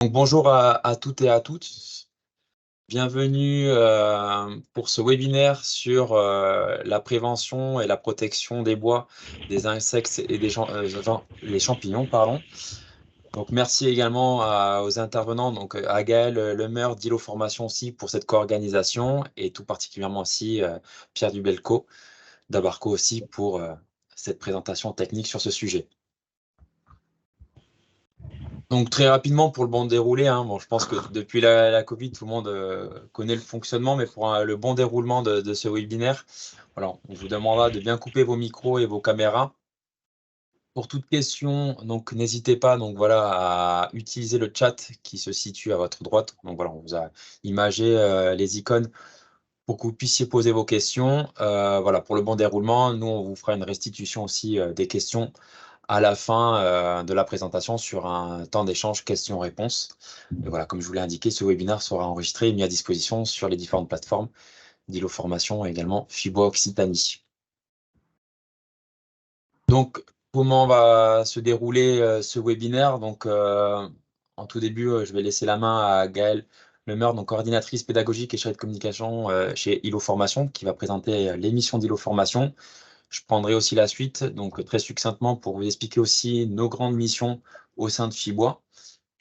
Donc, bonjour à toutes et à toutes. Bienvenue pour ce webinaire sur la prévention et la protection des bois, des insectes et les champignons, pardon. Donc, merci également aux intervenants, donc à Gaël Lemeur d'Ilo Formation aussi pour cette co-organisation et tout particulièrement aussi Pierre Dubelco d'Abarco aussi pour cette présentation technique sur ce sujet. Donc très rapidement pour le bon déroulé, bon, je pense que depuis la Covid, tout le monde connaît le fonctionnement, mais pour le bon déroulement de ce webinaire, voilà, on vous demandera de bien couper vos micros et vos caméras. Pour toute question, donc n'hésitez pas à utiliser le chat qui se situe à votre droite. Donc voilà, on vous a imagé les icônes pour que vous puissiez poser vos questions. Voilà, pour le bon déroulement, nous on vous fera une restitution aussi des questions à la fin de la présentation sur un temps d'échange questions-réponses. Et voilà, comme je vous l'ai indiqué, ce webinaire sera enregistré et mis à disposition sur les différentes plateformes d'Ilo Formation et également FIBO Occitanie. Donc, comment va se dérouler ce webinaire? Donc, en tout début, je vais laisser la main à Gaëlle Lemeur, donc coordinatrice pédagogique et chargée de communication chez Ilo Formation, qui va présenter l'émission d'Ilo Formation. Je prendrai aussi la suite, donc très succinctement, pour vous expliquer aussi nos grandes missions au sein de Fibois.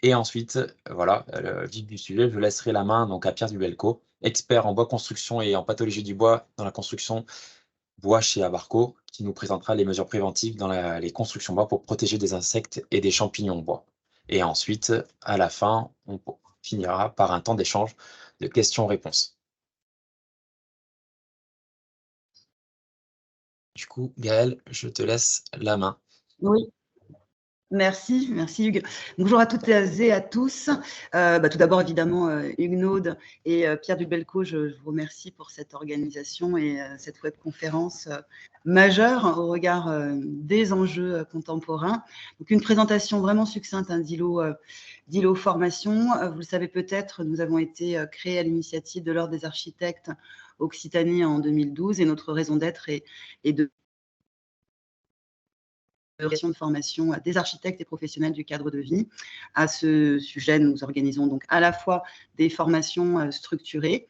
Et ensuite, voilà, le vif du sujet, je laisserai la main donc à Pierre Dubelco, expert en bois construction et en pathologie du bois dans la construction bois chez Abarco, qui nous présentera les mesures préventives dans les constructions bois pour protéger des insectes et des champignons bois. Et ensuite, à la fin, on finira par un temps d'échange de questions-réponses. Du coup, Gaëlle, je te laisse la main. Oui. Merci Hugues. Bonjour à toutes et à tous. Tout d'abord, évidemment, Hugues Naude et Pierre Dubelco, je vous remercie pour cette organisation et cette webconférence majeure au regard des enjeux contemporains. Donc, une présentation vraiment succincte d'Ilo Formation. Vous le savez peut-être, nous avons été créés à l'initiative de l'Ordre des architectes Occitanie en 2012 et notre raison d'être est de de formation des architectes et professionnels du cadre de vie. À ce sujet, nous organisons donc à la fois des formations structurées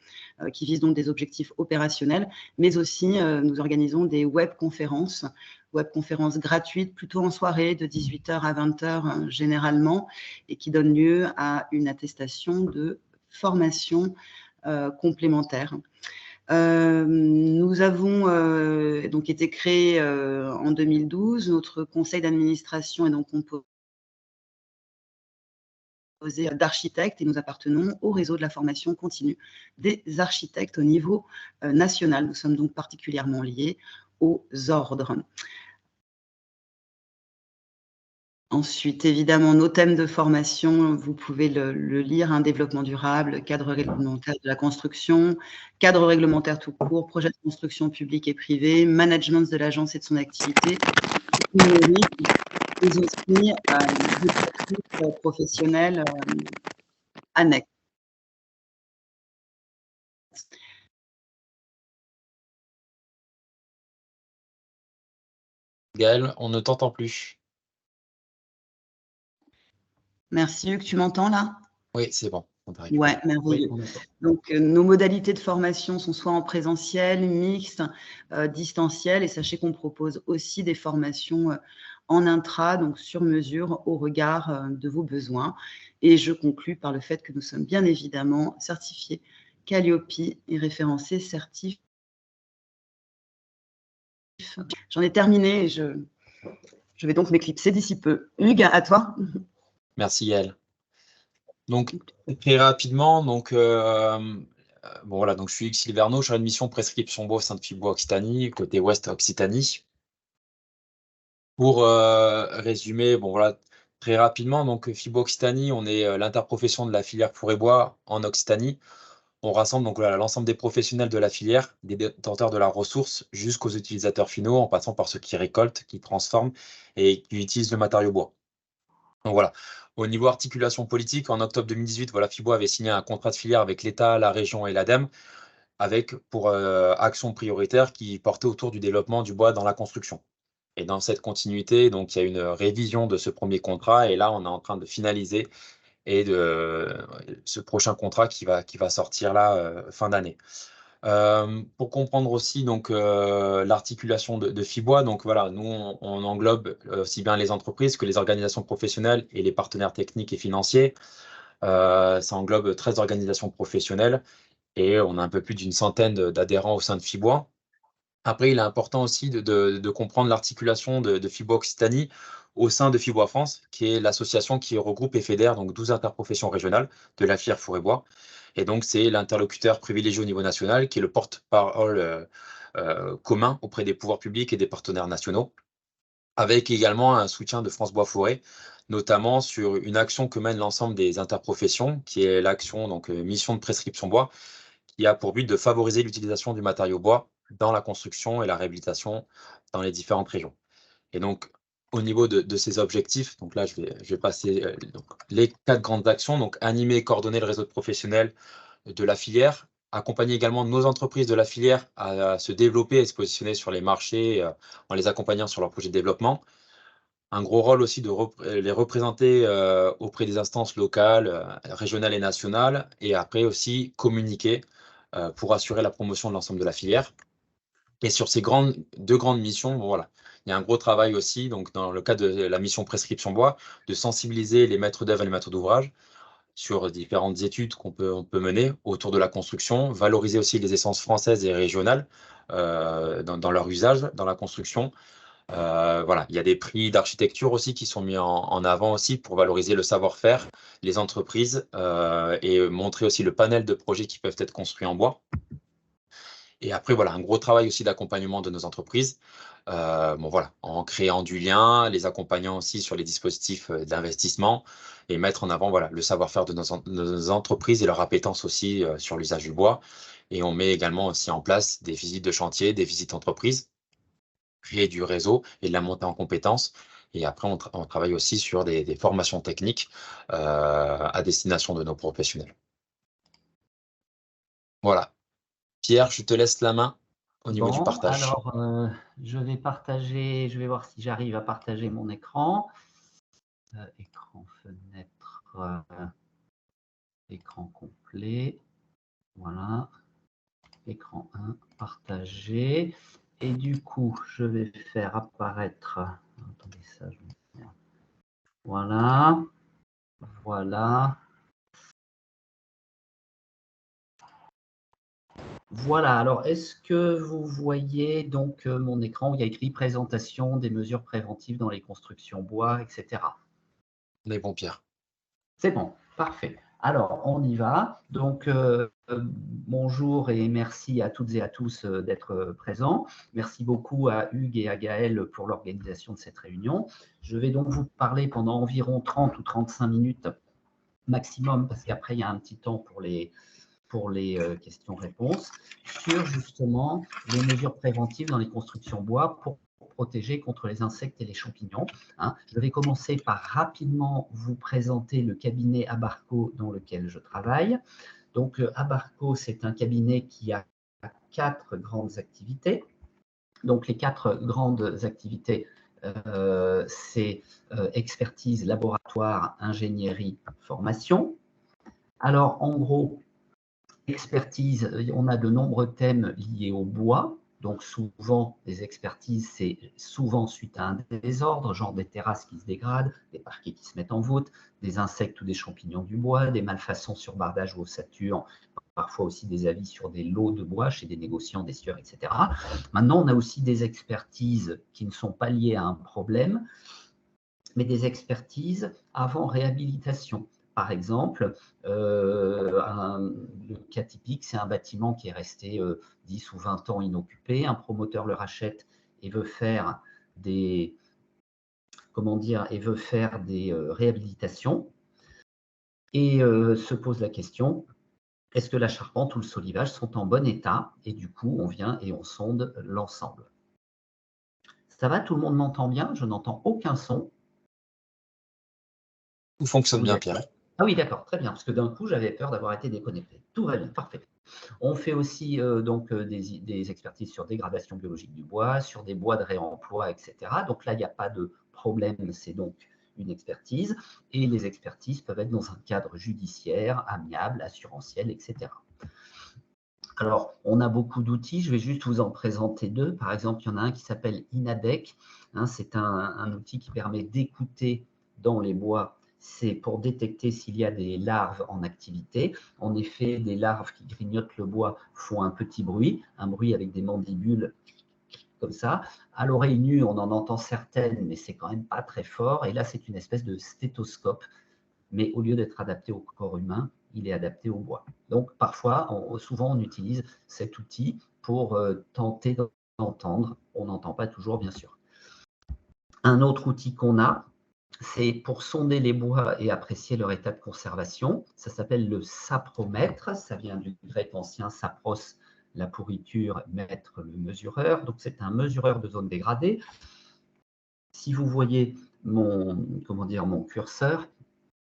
qui visent donc des objectifs opérationnels, mais aussi nous organisons des webconférences gratuites, plutôt en soirée, de 18h à 20h généralement, et qui donnent lieu à une attestation de formation complémentaire. Nous avons donc été créés en 2012. Notre conseil d'administration est donc composé d'architectes et nous appartenons au réseau de la formation continue des architectes au niveau national. Nous sommes donc particulièrement liés aux ordres. Ensuite, évidemment, nos thèmes de formation, vous pouvez le lire, développement durable, cadre réglementaire de la construction, cadre réglementaire tout court, projet de construction publique et privée, management de l'agence et de son activité, numérique, et aussi des pratiques professionnelles annexes. Gaëlle, on ne t'entend plus. Merci Hugues, tu m'entends là? Oui, c'est bon. Ouais, merveilleux. Donc, nos modalités de formation sont soit en présentiel, mixte, distanciel, et sachez qu'on propose aussi des formations en intra, donc sur mesure au regard de vos besoins. Et je conclus par le fait que nous sommes bien évidemment certifiés Calliope et référencés Certif. J'en ai terminé et je vais donc m'éclipser d'ici peu. Hugues, à toi. Merci Gaëlle. Donc, très rapidement, donc je suis Hugues Silverno, chargé de mission prescription bois au sein de Fibois Occitanie, côté ouest Occitanie. Pour résumer, très rapidement, donc Fibois Occitanie, on est l'interprofession de la filière fourré bois en Occitanie. On rassemble donc l'ensemble des professionnels de la filière, des détenteurs de la ressource, jusqu'aux utilisateurs finaux, en passant par ceux qui récoltent, qui transforment et qui utilisent le matériau bois. Donc voilà. Au niveau articulation politique, en octobre 2018, Fibois avait signé un contrat de filière avec l'État, la région et l'ADEME, avec pour action prioritaire qui portait autour du développement du bois dans la construction. Et dans cette continuité, donc il y a une révision de ce premier contrat, et là on est en train de finaliser et de ce prochain contrat qui va sortir là fin d'année. Pour comprendre aussi donc l'articulation de FIBOA, donc voilà, nous on englobe aussi bien les entreprises que les organisations professionnelles et les partenaires techniques et financiers. Ça englobe 13 organisations professionnelles et on a un peu plus d'une centaine d'adhérents au sein de FIBOA. Après, il est important aussi de comprendre l'articulation de FIBOA Occitanie au sein de FIBOA France, qui est l'association qui regroupe et fédère donc 12 interprofessions régionales de la filière four et bois. Et donc, c'est l'interlocuteur privilégié au niveau national, qui est le porte-parole commun auprès des pouvoirs publics et des partenaires nationaux, avec également un soutien de France Bois Forêt, notamment sur une action que mène l'ensemble des interprofessions, qui est l'action donc mission de prescription bois, qui a pour but de favoriser l'utilisation du matériau bois dans la construction et la réhabilitation dans les différentes régions. Et donc, au niveau de ces objectifs, donc là, je vais passer donc, les 4 grandes actions, donc animer et coordonner le réseau de professionnels de la filière, accompagner également nos entreprises de la filière à se développer et se positionner sur les marchés en les accompagnant sur leurs projets de développement. Un gros rôle aussi de les représenter auprès des instances locales, régionales et nationales, et après aussi communiquer pour assurer la promotion de l'ensemble de la filière. Et sur ces deux grandes missions, bon, voilà, il y a un gros travail aussi, donc dans le cadre de la mission prescription bois, de sensibiliser les maîtres d'œuvre et les maîtres d'ouvrage sur différentes études on peut mener autour de la construction, valoriser aussi les essences françaises et régionales dans leur usage, dans la construction. Voilà, il y a des prix d'architecture aussi qui sont mis en avant aussi pour valoriser le savoir-faire, les entreprises et montrer aussi le panel de projets qui peuvent être construits en bois. Et après, voilà, un gros travail aussi d'accompagnement de nos entreprises, bon, voilà, en créant du lien, les accompagnant aussi sur les dispositifs d'investissement et mettre en avant voilà, le savoir-faire de nos entreprises et leur appétence aussi sur l'usage du bois. Et on met également aussi en place des visites de chantier, des visites entreprises, créer du réseau et de la montée en compétences. Et après, on travaille aussi sur des formations techniques à destination de nos professionnels. Voilà. Pierre, je te laisse la main au niveau du Bon, partage. alors, je vais partager, je vais voir si j'arrive à partager mon écran. Écran, fenêtre, écran complet. Voilà. Écran 1, partager. Et du coup, je vais faire apparaître. Attendez ça, voilà. Voilà. Voilà, alors est-ce que vous voyez donc mon écran où il y a écrit présentation des mesures préventives dans les constructions bois, etc. On est bon, Pierre. C'est bon, parfait. Alors, on y va. Donc, bonjour et merci à toutes et à tous d'être présents. Merci beaucoup à Hugues et à Gaël pour l'organisation de cette réunion. Je vais donc vous parler pendant environ 30 ou 35 minutes maximum, parce qu'après, il y a un petit temps pour les questions-réponses, sur justement les mesures préventives dans les constructions bois pour protéger contre les insectes et les champignons. Je vais commencer par rapidement vous présenter le cabinet Abarco dans lequel je travaille. Donc, Abarco, c'est un cabinet qui a 4 grandes activités. Donc, les 4 grandes activités, c'est expertise, laboratoire, ingénierie, formation. Alors, en gros, expertise, on a de nombreux thèmes liés au bois. Donc souvent, les expertises, c'est souvent suite à un désordre, genre des terrasses qui se dégradent, des parquets qui se mettent en voûte, des insectes ou des champignons du bois, des malfaçons sur bardage ou ossature, parfois aussi des avis sur des lots de bois chez des négociants, des sieurs, etc. Maintenant, on a aussi des expertises qui ne sont pas liées à un problème, mais des expertises avant réhabilitation. Par exemple, le cas typique, c'est un bâtiment qui est resté 10 ou 20 ans inoccupé. Un promoteur le rachète et veut faire des, réhabilitations et se pose la question, est-ce que la charpente ou le solivage sont en bon état? Et du coup, on vient et on sonde l'ensemble. Ça va, tout le monde m'entend bien? Je n'entends aucun son. Tout fonctionne bien, Pierre. Ah oui, d'accord, très bien, parce que d'un coup, j'avais peur d'avoir été déconnecté. Tout va bien, parfait. On fait aussi des expertises sur dégradation biologique du bois, sur des bois de réemploi, etc. Donc là, il n'y a pas de problème, c'est donc une expertise, et les expertises peuvent être dans un cadre judiciaire, amiable, assurantiel, etc. Alors, on a beaucoup d'outils, je vais juste vous en présenter deux. Par exemple, il y en a un qui s'appelle INADEC. C'est un outil qui permet d'écouter dans les bois. C'est pour détecter s'il y a des larves en activité. En effet, des larves qui grignotent le bois font un petit bruit, un bruit avec des mandibules comme ça. À l'oreille nue, on en entend certaines, mais c'est quand même pas très fort. Et là, c'est une espèce de stéthoscope, mais au lieu d'être adapté au corps humain, il est adapté au bois. Donc, parfois, souvent, on utilise cet outil pour tenter d'entendre. On n'entend pas toujours, bien sûr. Un autre outil qu'on a, c'est pour sonder les bois et apprécier leur état de conservation. Ça s'appelle le sapromètre. Ça vient du grec ancien sapros, la pourriture, mètre, le mesureur. Donc, c'est un mesureur de zone dégradée. Si vous voyez mon curseur,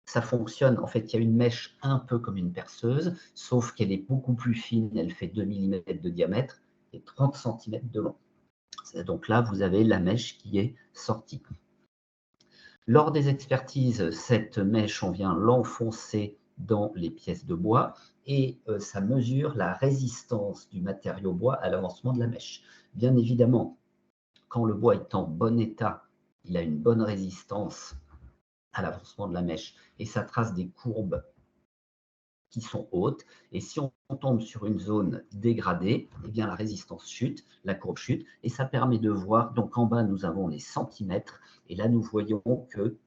ça fonctionne, en fait, il y a une mèche un peu comme une perceuse, sauf qu'elle est beaucoup plus fine, elle fait 2 mm de diamètre et 30 cm de long. Donc là, vous avez la mèche qui est sortie. Lors des expertises, cette mèche, on vient l'enfoncer dans les pièces de bois et ça mesure la résistance du matériau bois à l'avancement de la mèche. Bien évidemment, quand le bois est en bon état, il a une bonne résistance à l'avancement de la mèche et ça trace des courbes qui sont hautes. Et si on tombe sur une zone dégradée, eh bien la résistance chute, la courbe chute, et ça permet de voir. Donc en bas, nous avons les centimètres, et là, nous voyons que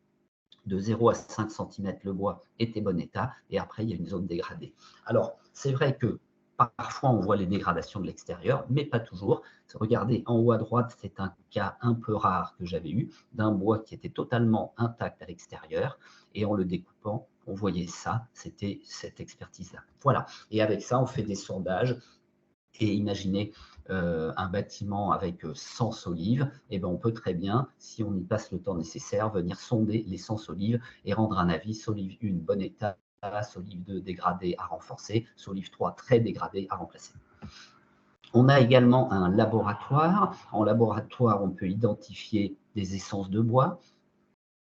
de 0 à 5 cm, le bois est en bon état, et après, il y a une zone dégradée. Alors, c'est vrai que parfois, on voit les dégradations de l'extérieur, mais pas toujours. Regardez, en haut à droite, c'est un cas un peu rare que j'avais eu, d'un bois qui était totalement intact à l'extérieur, et en le découpant, on voyait ça, c'était cette expertise-là. Voilà, et avec ça, on fait des sondages, et imaginez un bâtiment avec 100 solives, et ben on peut très bien, si on y passe le temps nécessaire, venir sonder les 100 solives et rendre un avis, solive 1, bon état, solive 2, dégradée à renforcer, solive 3, très dégradée à remplacer. On a également un laboratoire. En laboratoire, on peut identifier des essences de bois,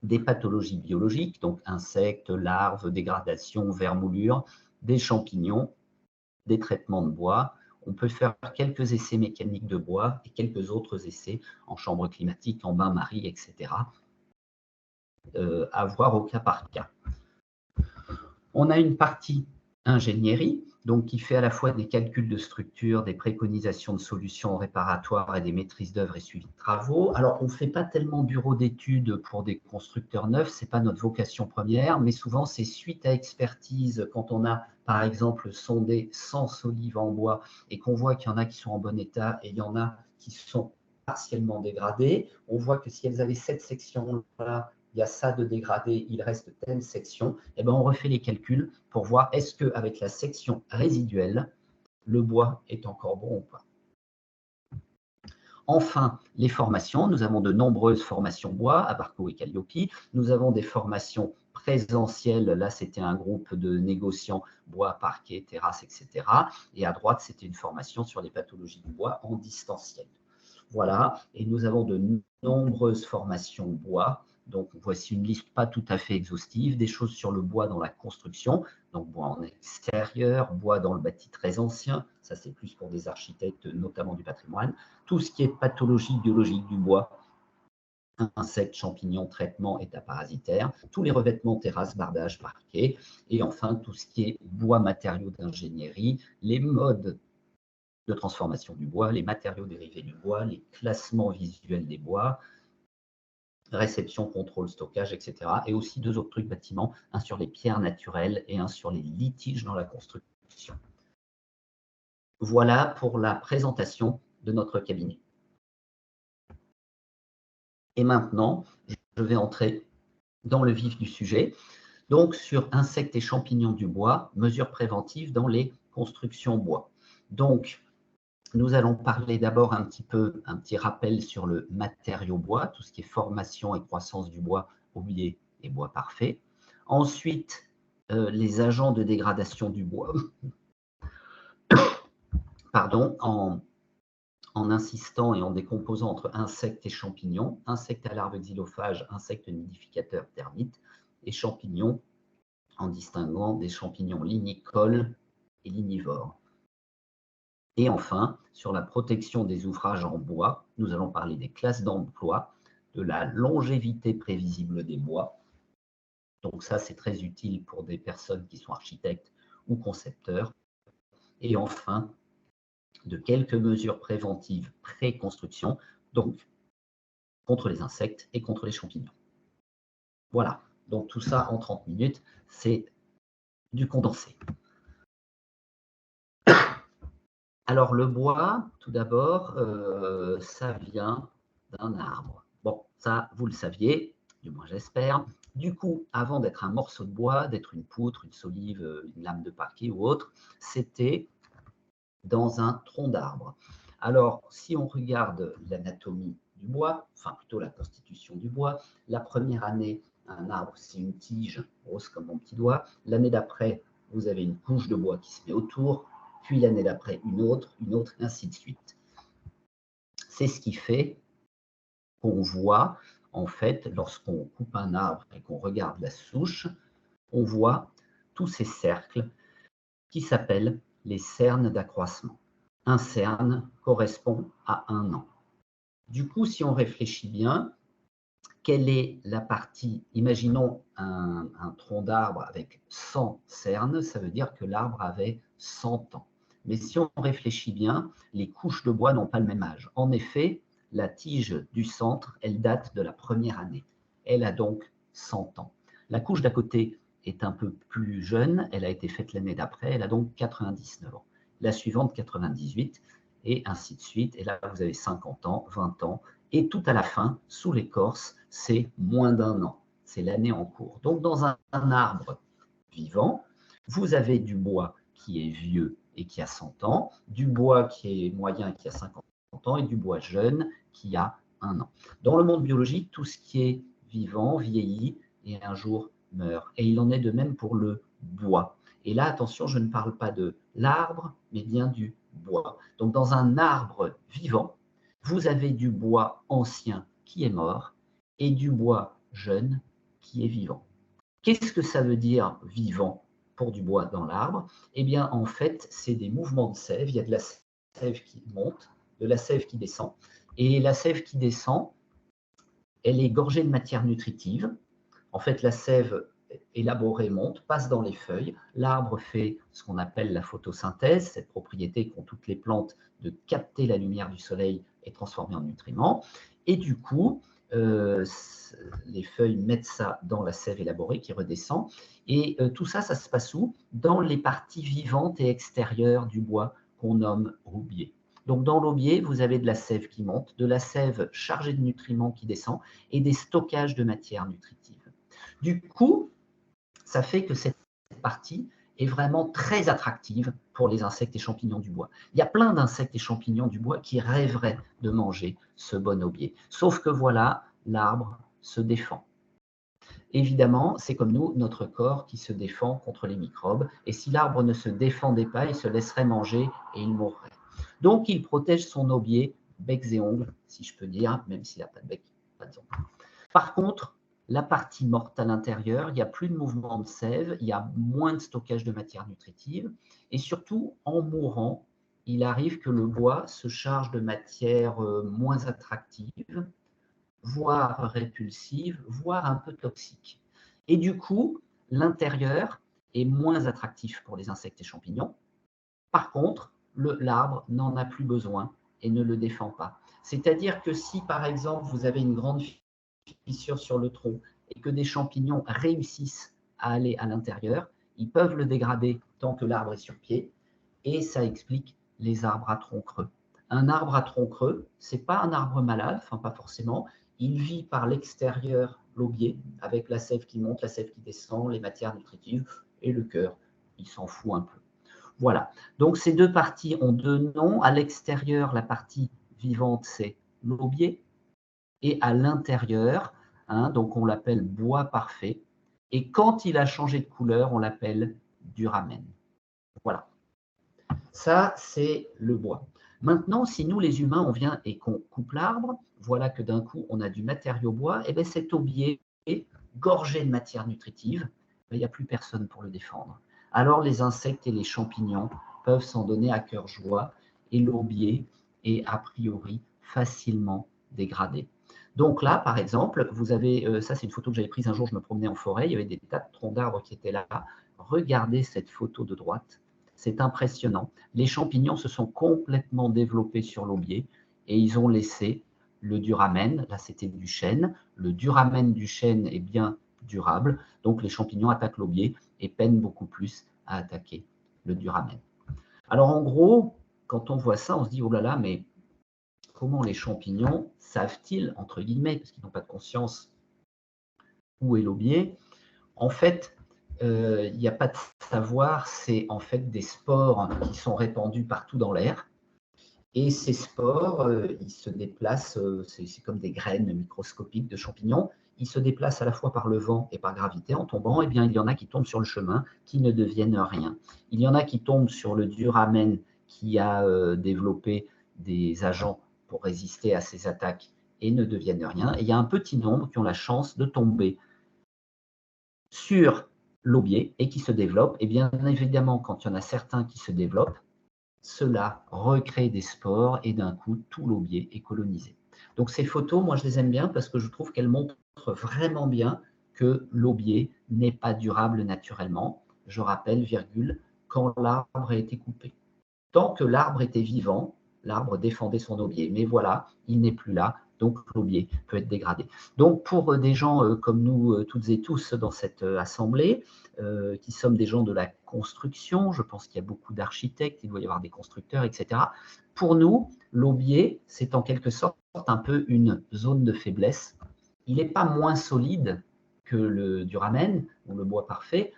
des pathologies biologiques, donc insectes, larves, dégradation, vermoulure, des champignons, des traitements de bois. On peut faire quelques essais mécaniques de bois et quelques autres essais en chambre climatique, en bain-marie, etc. À voir au cas par cas. On a une partie ingénierie, donc qui fait à la fois des calculs de structure, des préconisations de solutions réparatoires et des maîtrises d'œuvre et suivi de travaux. Alors, on ne fait pas tellement bureau d'études pour des constructeurs neufs, ce n'est pas notre vocation première, mais souvent, c'est suite à expertise, quand on a, par exemple, sondé 100 solives en bois et qu'on voit qu'il y en a qui sont en bon état et il y en a qui sont partiellement dégradées, on voit que si elles avaient cette section-là, il y a ça de dégradé, il reste telle section, et ben on refait les calculs pour voir est-ce qu'avec la section résiduelle, le bois est encore bon ou pas. Enfin, les formations. Nous avons de nombreuses formations bois à Barco et Calliope. Nous avons des formations présentielles. Là, c'était un groupe de négociants bois, parquet, terrasse, etc. Et à droite, c'était une formation sur les pathologies du bois en distanciel. Voilà, et nous avons de nombreuses formations bois. Donc, voici une liste pas tout à fait exhaustive, des choses sur le bois dans la construction, donc bois en extérieur, bois dans le bâti très ancien, ça c'est plus pour des architectes, notamment du patrimoine, tout ce qui est pathologie biologique du bois, insectes, champignons, traitements, états parasitaires, tous les revêtements, terrasses, bardages, parquets, et enfin tout ce qui est bois, matériaux d'ingénierie, les modes de transformation du bois, les matériaux dérivés du bois, les classements visuels des bois, réception, contrôle, stockage, etc. Et aussi deux autres trucs bâtiments, un sur les pierres naturelles et un sur les litiges dans la construction. Voilà pour la présentation de notre cabinet. Et maintenant, je vais entrer dans le vif du sujet. Donc, sur insectes et champignons du bois, mesures préventives dans les constructions bois. Donc, nous allons parler d'abord un petit rappel sur le matériau bois, tout ce qui est formation et croissance du bois, oublié et bois parfait. Ensuite, les agents de dégradation du bois, pardon, en insistant et en décomposant entre insectes et champignons, insectes à larves xylophages, insectes nidificateurs, termites, et champignons, en distinguant des champignons lignicoles et lignivores. Et enfin, sur la protection des ouvrages en bois, nous allons parler des classes d'emploi, de la longévité prévisible des bois. Donc ça, c'est très utile pour des personnes qui sont architectes ou concepteurs. Et enfin, de quelques mesures préventives pré-construction, donc contre les insectes et contre les champignons. Voilà, donc tout ça en 30 minutes, c'est du condensé. Alors le bois, tout d'abord, ça vient d'un arbre. Bon, ça, vous le saviez, du moins j'espère. Du coup, avant d'être un morceau de bois, d'être une poutre, une solive, une lame de parquet ou autre, c'était dans un tronc d'arbre. Alors, si on regarde l'anatomie du bois, enfin plutôt la constitution du bois, la première année, un arbre, c'est une tige grosse comme mon petit doigt. L'année d'après, vous avez une couche de bois qui se met autour, puis l'année d'après, une autre, et ainsi de suite. C'est ce qui fait qu'on voit, en fait, lorsqu'on coupe un arbre et qu'on regarde la souche, on voit tous ces cercles qui s'appellent les cernes d'accroissement. Un cerne correspond à 1 an. Du coup, si on réfléchit bien, quelle est la partie, imaginons un tronc d'arbre avec 100 cernes, ça veut dire que l'arbre avait 100 ans. Mais si on réfléchit bien, les couches de bois n'ont pas le même âge. En effet, la tige du centre, elle date de la première année. Elle a donc 100 ans. La couche d'à côté est un peu plus jeune, elle a été faite l'année d'après, elle a donc 99 ans. La suivante, 98, et ainsi de suite. Et là, vous avez 50 ans, 20 ans, et tout à la fin, sous l'écorce, c'est moins d'1 an. C'est l'année en cours. Donc, dans un arbre vivant, vous avez du bois qui est vieux et qui a 100 ans, du bois qui est moyen qui a 50 ans, et du bois jeune qui a 1 an. Dans le monde biologique, tout ce qui est vivant vieillit et un jour meurt. Et il en est de même pour le bois. Et là, attention, je ne parle pas de l'arbre, mais bien du bois. Donc, dans un arbre vivant, vous avez du bois ancien qui est mort et du bois jeune qui est vivant. Qu'est-ce que ça veut dire vivant pour du bois dans l'arbre? Eh bien, en fait, c'est des mouvements de sève. Il y a de la sève qui monte, de la sève qui descend. Et la sève qui descend, elle est gorgée de matière nutritive. En fait, la sève élaborée monte, passe dans les feuilles. L'arbre fait ce qu'on appelle la photosynthèse, cette propriété qu'ont toutes les plantes de capter la lumière du soleil et transformer en nutriments. Et du coup, les feuilles mettent ça dans la sève élaborée qui redescend. Et tout ça, ça se passe où? Dans les parties vivantes et extérieures du bois qu'on nomme aubier. Donc, dans l'aubier, vous avez de la sève qui monte, de la sève chargée de nutriments qui descend et des stockages de matière nutritive. Du coup, ça fait que cette partie est vraiment très attractive pour les insectes et champignons du bois. Il y a plein d'insectes et champignons du bois qui rêveraient de manger ce bon aubier. Sauf que voilà, l'arbre se défend. Évidemment, c'est comme nous, notre corps qui se défend contre les microbes. Et si l'arbre ne se défendait pas, il se laisserait manger et il mourrait. Donc, il protège son aubier, becs et ongles, si je peux dire, même s'il n'a pas de bec, pas de ongles. Par contre, la partie morte à l'intérieur, il n'y a plus de mouvement de sève, il y a moins de stockage de matière nutritive. Et surtout, en mourant, il arrive que le bois se charge de matière moins attractive, voire répulsive, voire un peu toxique. Et du coup, l'intérieur est moins attractif pour les insectes et champignons. Par contre, l'arbre n'en a plus besoin et ne le défend pas. C'est-à-dire que si, par exemple, vous avez une grande fissure sur le tronc et que des champignons réussissent à aller à l'intérieur, ils peuvent le dégrader tant que l'arbre est sur pied, et ça explique les arbres à tronc creux. Un arbre à tronc creux, ce n'est pas un arbre malade, enfin pas forcément, il vit par l'extérieur, l'aubier, avec la sève qui monte, la sève qui descend, les matières nutritives, et le cœur, il s'en fout un peu. Voilà, donc ces deux parties ont deux noms. À l'extérieur, la partie vivante, c'est l'aubier, et à l'intérieur, donc on l'appelle bois parfait, et quand il a changé de couleur, on l'appelle duramen. Voilà, ça c'est le bois. Maintenant, si nous, les humains, on vient et qu'on coupe l'arbre, voilà que d'un coup, on a du matériau bois, et bien cet aubier gorgé de matière nutritive, il n'y a plus personne pour le défendre. Alors les insectes et les champignons peuvent s'en donner à cœur joie, et l'aubier est a priori facilement dégradé. Donc là, par exemple, vous avez, ça c'est une photo que j'avais prise un jour, je me promenais en forêt, il y avait des tas de troncs d'arbres qui étaient là. Regardez cette photo de droite, c'est impressionnant. Les champignons se sont complètement développés sur l'aubier et ils ont laissé le duramen, là c'était du chêne, le duramen du chêne est bien durable, donc les champignons attaquent l'aubier et peinent beaucoup plus à attaquer le duramen. Alors en gros, quand on voit ça, on se dit, oh là là, mais comment les champignons savent-ils, entre guillemets, parce qu'ils n'ont pas de conscience, où est l'aubier? En fait, il n'y a pas de savoir, c'est en fait des spores qui sont répandus partout dans l'air. Et ces spores, ils se déplacent, c'est comme des graines microscopiques de champignons, ils se déplacent à la fois par le vent et par gravité. En tombant, eh bien, il y en a qui tombent sur le chemin, qui ne deviennent rien. Il y en a qui tombent sur le duramen qui a développé des agents pour résister à ces attaques et ne deviennent rien. Et il y a un petit nombre qui ont la chance de tomber sur l'aubier et qui se développent. Et bien évidemment, quand il y en a certains qui se développent, cela recrée des spores et d'un coup, tout l'aubier est colonisé. Donc ces photos, moi je les aime bien parce que je trouve qu'elles montrent vraiment bien que l'aubier n'est pas durable naturellement. Je rappelle, virgule, quand l'arbre a été coupé. Tant que l'arbre était vivant, l'arbre défendait son aubier. Mais voilà, il n'est plus là, donc l'aubier peut être dégradé. Donc pour des gens comme nous toutes et tous dans cette assemblée, qui sommes des gens de la construction, je pense qu'il y a beaucoup d'architectes, il doit y avoir des constructeurs, etc. Pour nous, l'aubier, c'est en quelque sorte un peu une zone de faiblesse. Il n'est pas moins solide que le duramen ou le bois parfait,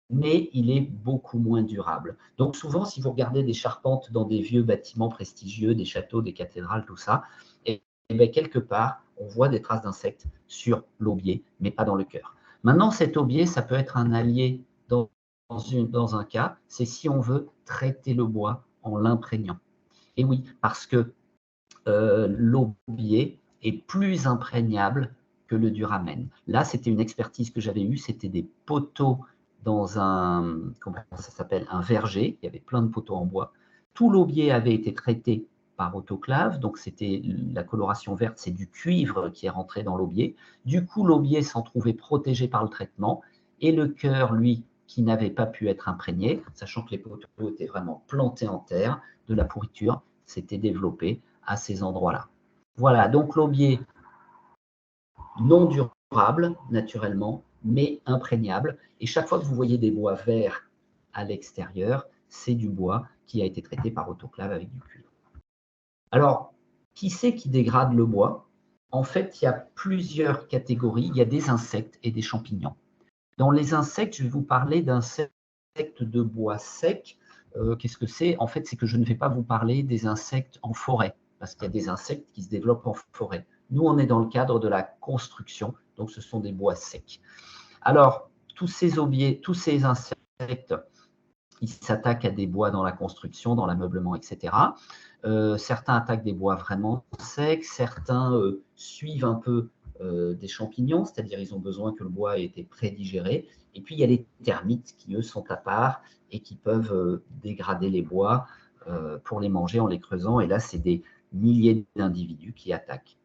mais il est beaucoup moins durable. Donc souvent, si vous regardez des charpentes dans des vieux bâtiments prestigieux, des châteaux, des cathédrales, tout ça, et bien, quelque part, on voit des traces d'insectes sur l'aubier, mais pas dans le cœur. Maintenant, cet aubier, ça peut être un allié dans un cas, c'est si on veut traiter le bois en l'imprégnant. Et oui, parce que l'aubier est plus imprégnable que le duramen. Là, c'était une expertise que j'avais eue, c'était des poteaux dans un, comment ça s'appelle, un verger, il y avait plein de poteaux en bois. Tout l'aubier avait été traité par autoclave, donc c'était la coloration verte, c'est du cuivre qui est rentré dans l'aubier. Du coup, l'aubier s'en trouvait protégé par le traitement, et le cœur, lui, qui n'avait pas pu être imprégné, sachant que les poteaux étaient vraiment plantés en terre, de la pourriture s'était développée à ces endroits-là. Voilà, donc l'aubier non durable, naturellement, mais imprégnable. Et chaque fois que vous voyez des bois verts à l'extérieur, c'est du bois qui a été traité par autoclave avec du cuivre. Alors, qui c'est qui dégrade le bois? En fait, il y a plusieurs catégories. Il y a des insectes et des champignons. Dans les insectes, je vais vous parler d'insectes de bois sec. Qu'est-ce que c'est? En fait, c'est que je ne vais pas vous parler des insectes en forêt, parce qu'il y a des insectes qui se développent en forêt. Nous, on est dans le cadre de la construction, donc ce sont des bois secs. Alors, tous ces aubiers, tous ces insectes, ils s'attaquent à des bois dans la construction, dans l'ameublement, etc. Certains attaquent des bois vraiment secs, certains suivent un peu des champignons, c'est-à-dire ils ont besoin que le bois ait été prédigéré. Et puis il y a les termites qui, eux, sont à part et qui peuvent dégrader les bois pour les manger en les creusant. Et là, c'est des milliers d'individus qui attaquent.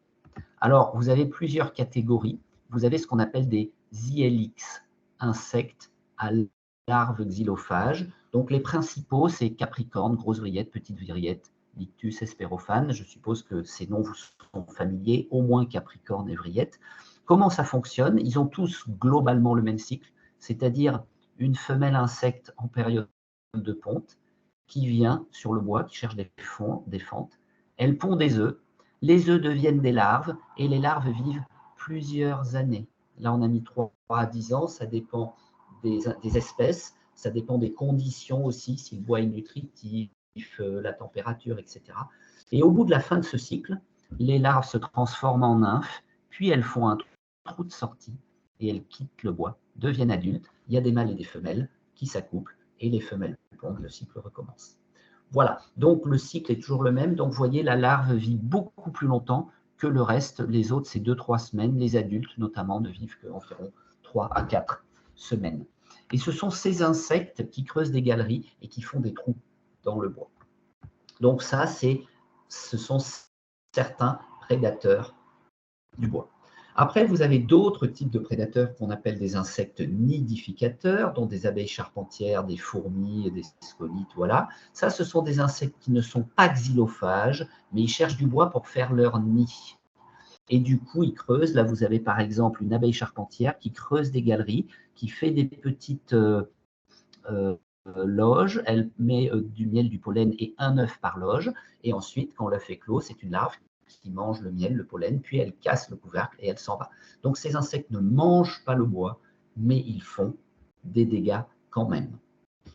Alors, vous avez plusieurs catégories. Vous avez ce qu'on appelle des ILX, insectes à larves xylophages. Donc, les principaux, c'est capricorne, grosse vrillette, petite vrillette, Lictus, espérophane. Je suppose que ces noms vous sont familiers, au moins capricorne et vrillette. Comment ça fonctionne? Ils ont tous globalement le même cycle, c'est-à-dire une femelle insecte en période de ponte qui vient sur le bois, qui cherche des fentes. Elle pond des œufs. Les œufs deviennent des larves et les larves vivent plusieurs années. Là, on a mis 3 à 10 ans, ça dépend des espèces, ça dépend des conditions aussi, si le bois est nutritif, la température, etc. Et au bout de la fin de ce cycle, les larves se transforment en nymphes, puis elles font un trou de sortie et elles quittent le bois, deviennent adultes. Il y a des mâles et des femelles qui s'accouplent et les femelles pondent, le cycle recommence. Voilà, donc le cycle est toujours le même. Donc vous voyez, la larve vit beaucoup plus longtemps que le reste. Les autres, c'est 2-3 semaines. Les adultes, notamment, ne vivent qu'environ 3 à 4 semaines. Et ce sont ces insectes qui creusent des galeries et qui font des trous dans le bois. Donc ça, ce sont certains prédateurs du bois. Après, vous avez d'autres types de prédateurs qu'on appelle des insectes nidificateurs, dont des abeilles charpentières, des fourmis, des scolites, voilà. Ça, ce sont des insectes qui ne sont pas xylophages, mais ils cherchent du bois pour faire leur nid. Et du coup, ils creusent. Là, vous avez par exemple une abeille charpentière qui creuse des galeries, qui fait des petites loges. Elle met du miel, du pollen et un œuf par loge. Et ensuite, quand l'œuf est clos, c'est une larve qui mange le miel, le pollen, puis elle casse le couvercle et elle s'en va. Donc ces insectes ne mangent pas le bois, mais ils font des dégâts quand même.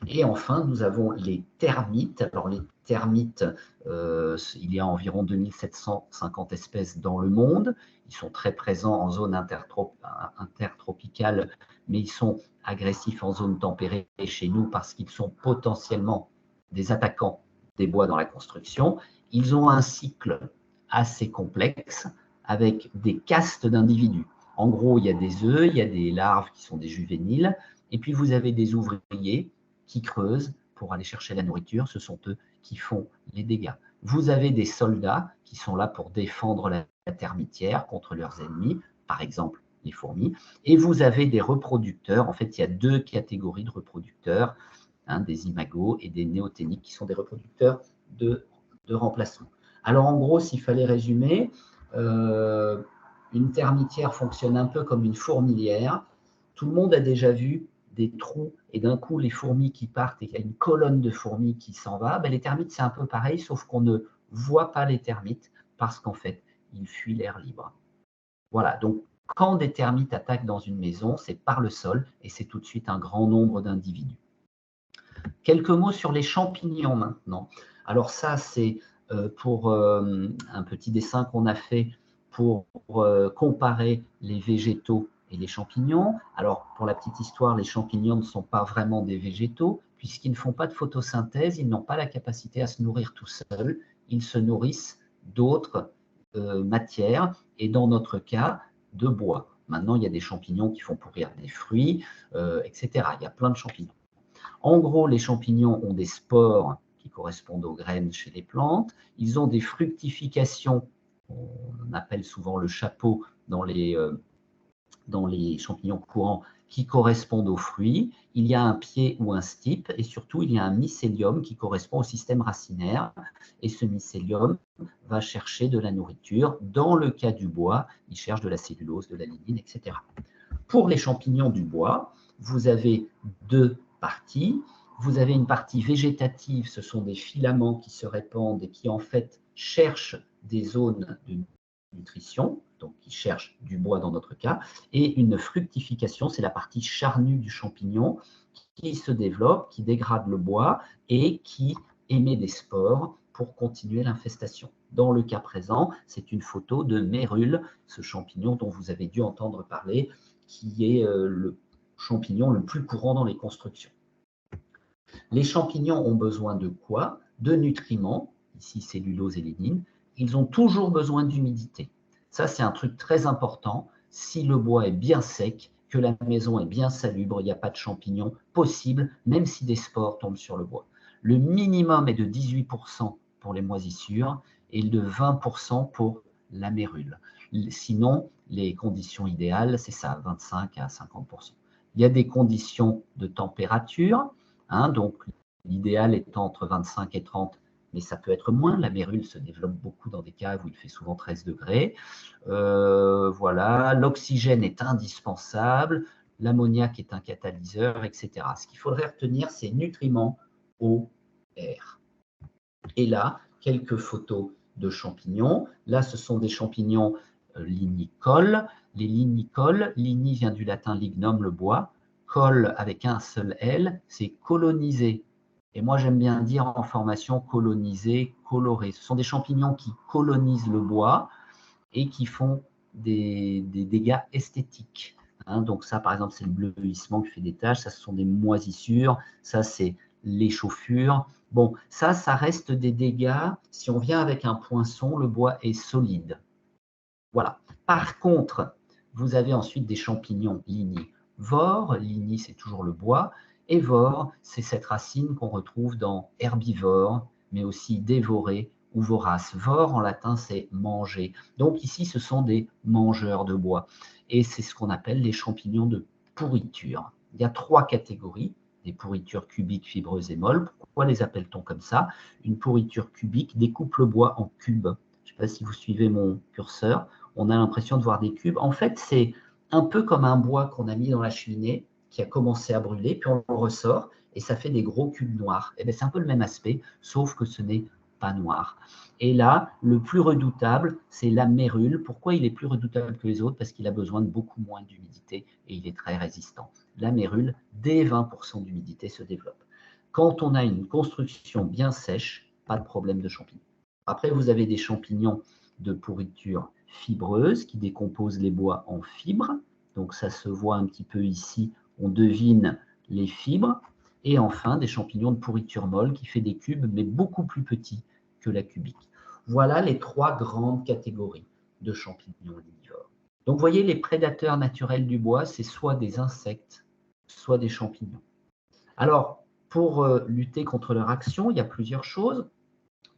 Et enfin, nous avons les termites. Alors les termites, il y a environ 2750 espèces dans le monde. Ils sont très présents en zone intertropicale, mais ils sont agressifs en zone tempérée chez nous parce qu'ils sont potentiellement des attaquants des bois dans la construction. Ils ont un cycle assez complexe avec des castes d'individus. En gros, il y a des œufs, il y a des larves qui sont des juvéniles, et puis vous avez des ouvriers qui creusent pour aller chercher la nourriture. Ce sont eux qui font les dégâts. Vous avez des soldats qui sont là pour défendre la termitière contre leurs ennemis, par exemple les fourmis, et vous avez des reproducteurs. En fait, il y a deux catégories de reproducteurs, des imagos et des néoténiques, qui sont des reproducteurs de remplacement. Alors, en gros, s'il fallait résumer, une termitière fonctionne un peu comme une fourmilière. Tout le monde a déjà vu des trous et d'un coup, les fourmis qui partent et il y a une colonne de fourmis qui s'en va. Ben, les termites, c'est un peu pareil, sauf qu'on ne voit pas les termites parce qu'en fait, ils fuient l'air libre. Voilà, donc quand des termites attaquent dans une maison, c'est par le sol et c'est tout de suite un grand nombre d'individus. Quelques mots sur les champignons maintenant. Alors ça, c'est pour un petit dessin qu'on a fait pour comparer les végétaux et les champignons. Alors, pour la petite histoire, les champignons ne sont pas vraiment des végétaux, puisqu'ils ne font pas de photosynthèse, ils n'ont pas la capacité à se nourrir tout seuls, ils se nourrissent d'autres matières, et dans notre cas, de bois. Maintenant, il y a des champignons qui font pourrir des fruits, etc. Il y a plein de champignons. En gros, les champignons ont des spores qui correspondent aux graines chez les plantes. Ils ont des fructifications, on appelle souvent le chapeau dans les champignons courants, qui correspondent aux fruits. Il y a un pied ou un stipe, et surtout, il y a un mycélium qui correspond au système racinaire. Et ce mycélium va chercher de la nourriture. Dans le cas du bois, il cherche de la cellulose, de la lignine, etc. Pour les champignons du bois, vous avez deux parties. Vous avez une partie végétative, ce sont des filaments qui se répandent et qui en fait cherchent des zones de nutrition, donc qui cherchent du bois dans notre cas, et une fructification, c'est la partie charnue du champignon qui se développe, qui dégrade le bois et qui émet des spores pour continuer l'infestation. Dans le cas présent, c'est une photo de mérule, ce champignon dont vous avez dû entendre parler, qui est le champignon le plus courant dans les constructions. Les champignons ont besoin de quoi? De nutriments, ici cellulose et lignine. Ils ont toujours besoin d'humidité. Ça, c'est un truc très important. Si le bois est bien sec, que la maison est bien salubre, il n'y a pas de champignons possible, même si des spores tombent sur le bois. Le minimum est de 18% pour les moisissures et de 20% pour la mérule. Sinon, les conditions idéales, c'est ça, 25 à 50%. Il y a des conditions de température, donc l'idéal est entre 25 et 30, mais ça peut être moins. La mérule se développe beaucoup dans des caves où il fait souvent 13 degrés. Voilà, l'oxygène est indispensable, l'ammoniac est un catalyseur, etc. Ce qu'il faudrait retenir, c'est nutriments, eau, air. Et là, quelques photos de champignons. Là, ce sont des champignons lignicoles. Les lignicoles, ligni vient du latin lignum, le bois. Col avec un seul L, c'est coloniser. Et moi, j'aime bien dire en formation coloniser, colorer. Ce sont des champignons qui colonisent le bois et qui font des dégâts esthétiques. Donc ça, par exemple, c'est le bleuissement qui fait des taches. Ça, ce sont des moisissures. Ça, c'est l'échauffure. Bon, ça reste des dégâts. Si on vient avec un poinçon, le bois est solide. Voilà. Par contre, vous avez ensuite des champignons lignivores. Ligni, c'est toujours le bois. Et vore, c'est cette racine qu'on retrouve dans herbivore, mais aussi dévoré ou vorace. Vore, en latin, c'est manger. Donc ici, ce sont des mangeurs de bois. Et c'est ce qu'on appelle les champignons de pourriture. Il y a 3 catégories, des pourritures cubiques, fibreuses et molles. Pourquoi les appelle-t-on comme ça? Une pourriture cubique découpe le bois en cubes. Je ne sais pas si vous suivez mon curseur. On a l'impression de voir des cubes. En fait, c'est un peu comme un bois qu'on a mis dans la cheminée, qui a commencé à brûler, puis on le ressort, et ça fait des gros cubes noirs. Et bien, c'est un peu le même aspect, sauf que ce n'est pas noir. Et là, le plus redoutable, c'est la mérule. Pourquoi il est plus redoutable que les autres? Parce qu'il a besoin de beaucoup moins d'humidité et il est très résistant. La mérule, dès 20% d'humidité, se développe. Quand on a une construction bien sèche, pas de problème de champignons. Après, vous avez des champignons de pourriture fibreuse qui décomposent les bois en fibres. Donc ça se voit un petit peu ici, on devine les fibres. Et enfin, des champignons de pourriture molle qui fait des cubes, mais beaucoup plus petits que la cubique. Voilà les 3 grandes catégories de champignons lignivores. Donc vous voyez, les prédateurs naturels du bois, c'est soit des insectes, soit des champignons. Alors, pour lutter contre leur action, il y a plusieurs choses.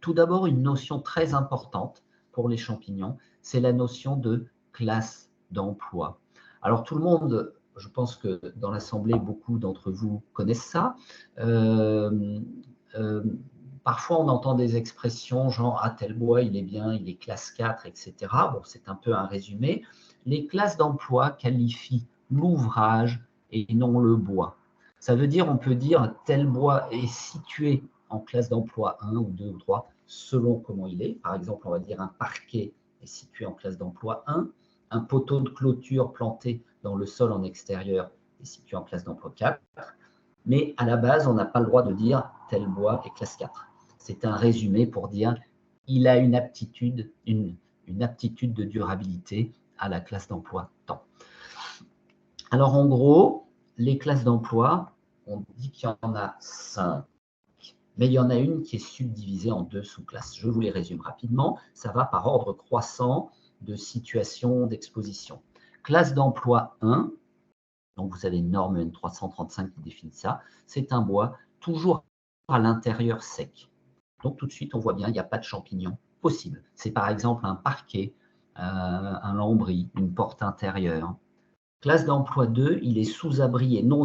Tout d'abord, une notion très importante pour les champignons, c'est la notion de classe d'emploi. Alors tout le monde, je pense que dans l'Assemblée, beaucoup d'entre vous connaissent ça. Parfois, on entend des expressions genre « Ah, tel bois, il est bien, il est classe 4, etc. » Bon, c'est un peu un résumé. Les classes d'emploi qualifient l'ouvrage et non le bois. Ça veut dire, on peut dire tel bois est situé en classe d'emploi 1 ou 2 ou 3, selon comment il est. Par exemple, on va dire un parquet est situé en classe d'emploi 1, un poteau de clôture planté dans le sol en extérieur est situé en classe d'emploi 4. Mais à la base, on n'a pas le droit de dire tel bois est classe 4. C'est un résumé pour dire il a une aptitude de durabilité à la classe d'emploi temps. Alors en gros, les classes d'emploi, on dit qu'il y en a 5. Mais il y en a une qui est subdivisée en 2 sous-classes. Je vous les résume rapidement. Ça va par ordre croissant de situation d'exposition. Classe d'emploi 1, donc vous avez une norme N335 qui définit ça, c'est un bois toujours à l'intérieur sec. Donc tout de suite, on voit bien, il n'y a pas de champignons possible. C'est par exemple un parquet, un lambris, une porte intérieure. Classe d'emploi 2, il est sous abri et non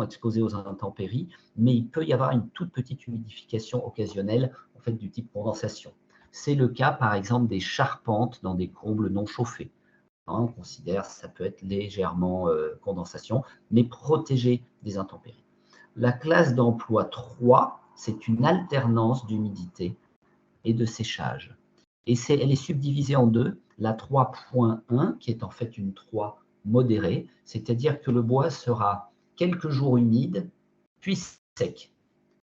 exposé aux intempéries, mais il peut y avoir une toute petite humidification occasionnelle, en fait, du type condensation. C'est le cas, par exemple, des charpentes dans des combles non chauffés. On considère que ça peut être légèrement condensation, mais protégé des intempéries. La classe d'emploi 3, c'est une alternance d'humidité et de séchage. Et elle est subdivisée en 2. La 3.1, qui est en fait une 3 modérée, c'est-à-dire que le bois sera quelques jours humide, puis sec.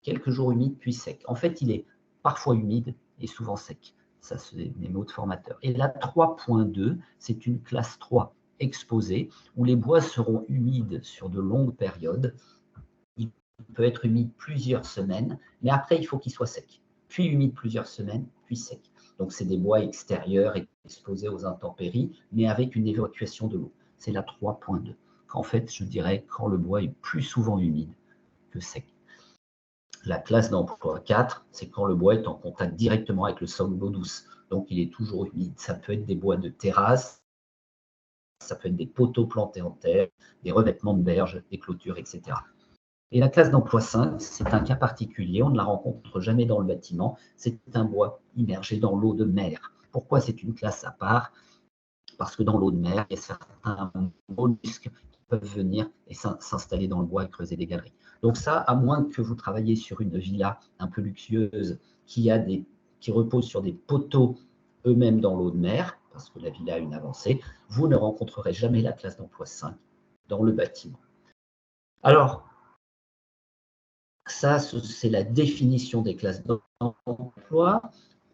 Quelques jours humide, puis sec. En fait, il est parfois humide et souvent sec. Ça, c'est des mots de formateur. Et la 3.2, c'est une classe 3 exposée, où les bois seront humides sur de longues périodes. Il peut être humide plusieurs semaines, mais après, il faut qu'il soit sec. Puis humide plusieurs semaines, puis sec. Donc, c'est des bois extérieurs exposés aux intempéries, mais avec une évacuation de l'eau. C'est la 3.2. En fait, je dirais quand le bois est plus souvent humide que sec. La classe d'emploi 4, c'est quand le bois est en contact directement avec le sol ou l'eau douce. Donc, il est toujours humide. Ça peut être des bois de terrasse, ça peut être des poteaux plantés en terre, des revêtements de berges, des clôtures, etc. Et la classe d'emploi 5, c'est un cas particulier, on ne la rencontre jamais dans le bâtiment, c'est un bois immergé dans l'eau de mer. Pourquoi c'est une classe à part? Parce que dans l'eau de mer, il y a certains mollusques qui peuvent venir et s'installer dans le bois et creuser des galeries. Donc ça, à moins que vous travailliez sur une villa un peu luxueuse qui repose sur des poteaux eux-mêmes dans l'eau de mer, parce que la villa a une avancée, vous ne rencontrerez jamais la classe d'emploi 5 dans le bâtiment. Alors, ça, c'est la définition des classes d'emploi.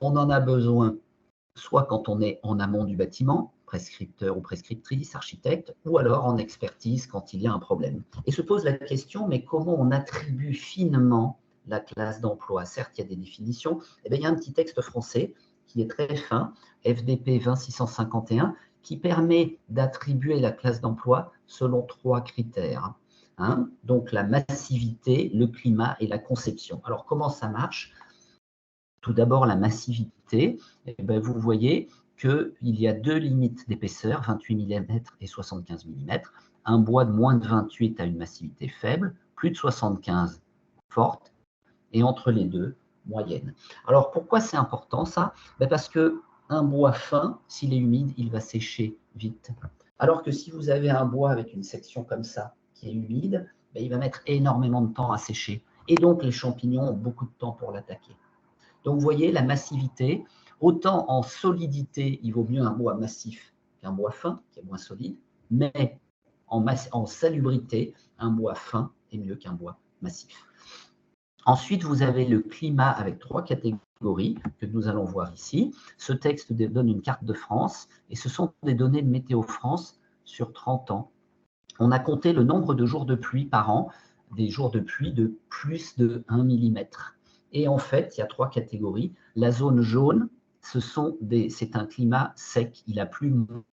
On en a besoin soit quand on est en amont du bâtiment, prescripteur ou prescriptrice, architecte, ou alors en expertise quand il y a un problème. Et se pose la question, mais comment on attribue finement la classe d'emploi? Certes, il y a des définitions. Eh bien, il y a un petit texte français qui est très fin, FDP 20651, qui permet d'attribuer la classe d'emploi selon 3 critères. Hein, donc, la massivité, le climat et la conception. Alors, comment ça marche? Tout d'abord, la massivité. Eh bien, vous voyez qu'il y a 2 limites d'épaisseur, 28 mm et 75 mm. Un bois de moins de 28 a une massivité faible, plus de 75 forte, et entre les deux, moyenne. Alors, pourquoi c'est important ça? Ben parce qu'un bois fin, s'il est humide, il va sécher vite. Alors que si vous avez un bois avec une section comme ça, qui est humide, ben il va mettre énormément de temps à sécher. Et donc, les champignons ont beaucoup de temps pour l'attaquer. Donc, vous voyez, la massivité, autant en solidité, il vaut mieux un bois massif qu'un bois fin, qui est moins solide, mais en salubrité, un bois fin est mieux qu'un bois massif. Ensuite, vous avez le climat avec 3 catégories que nous allons voir ici. Ce texte donne une carte de France et ce sont des données de Météo France sur 30 ans. On a compté le nombre de jours de pluie par an, des jours de pluie de plus de 1 mm. Et en fait, il y a 3 catégories. La zone jaune, c'est un climat sec. Il a plu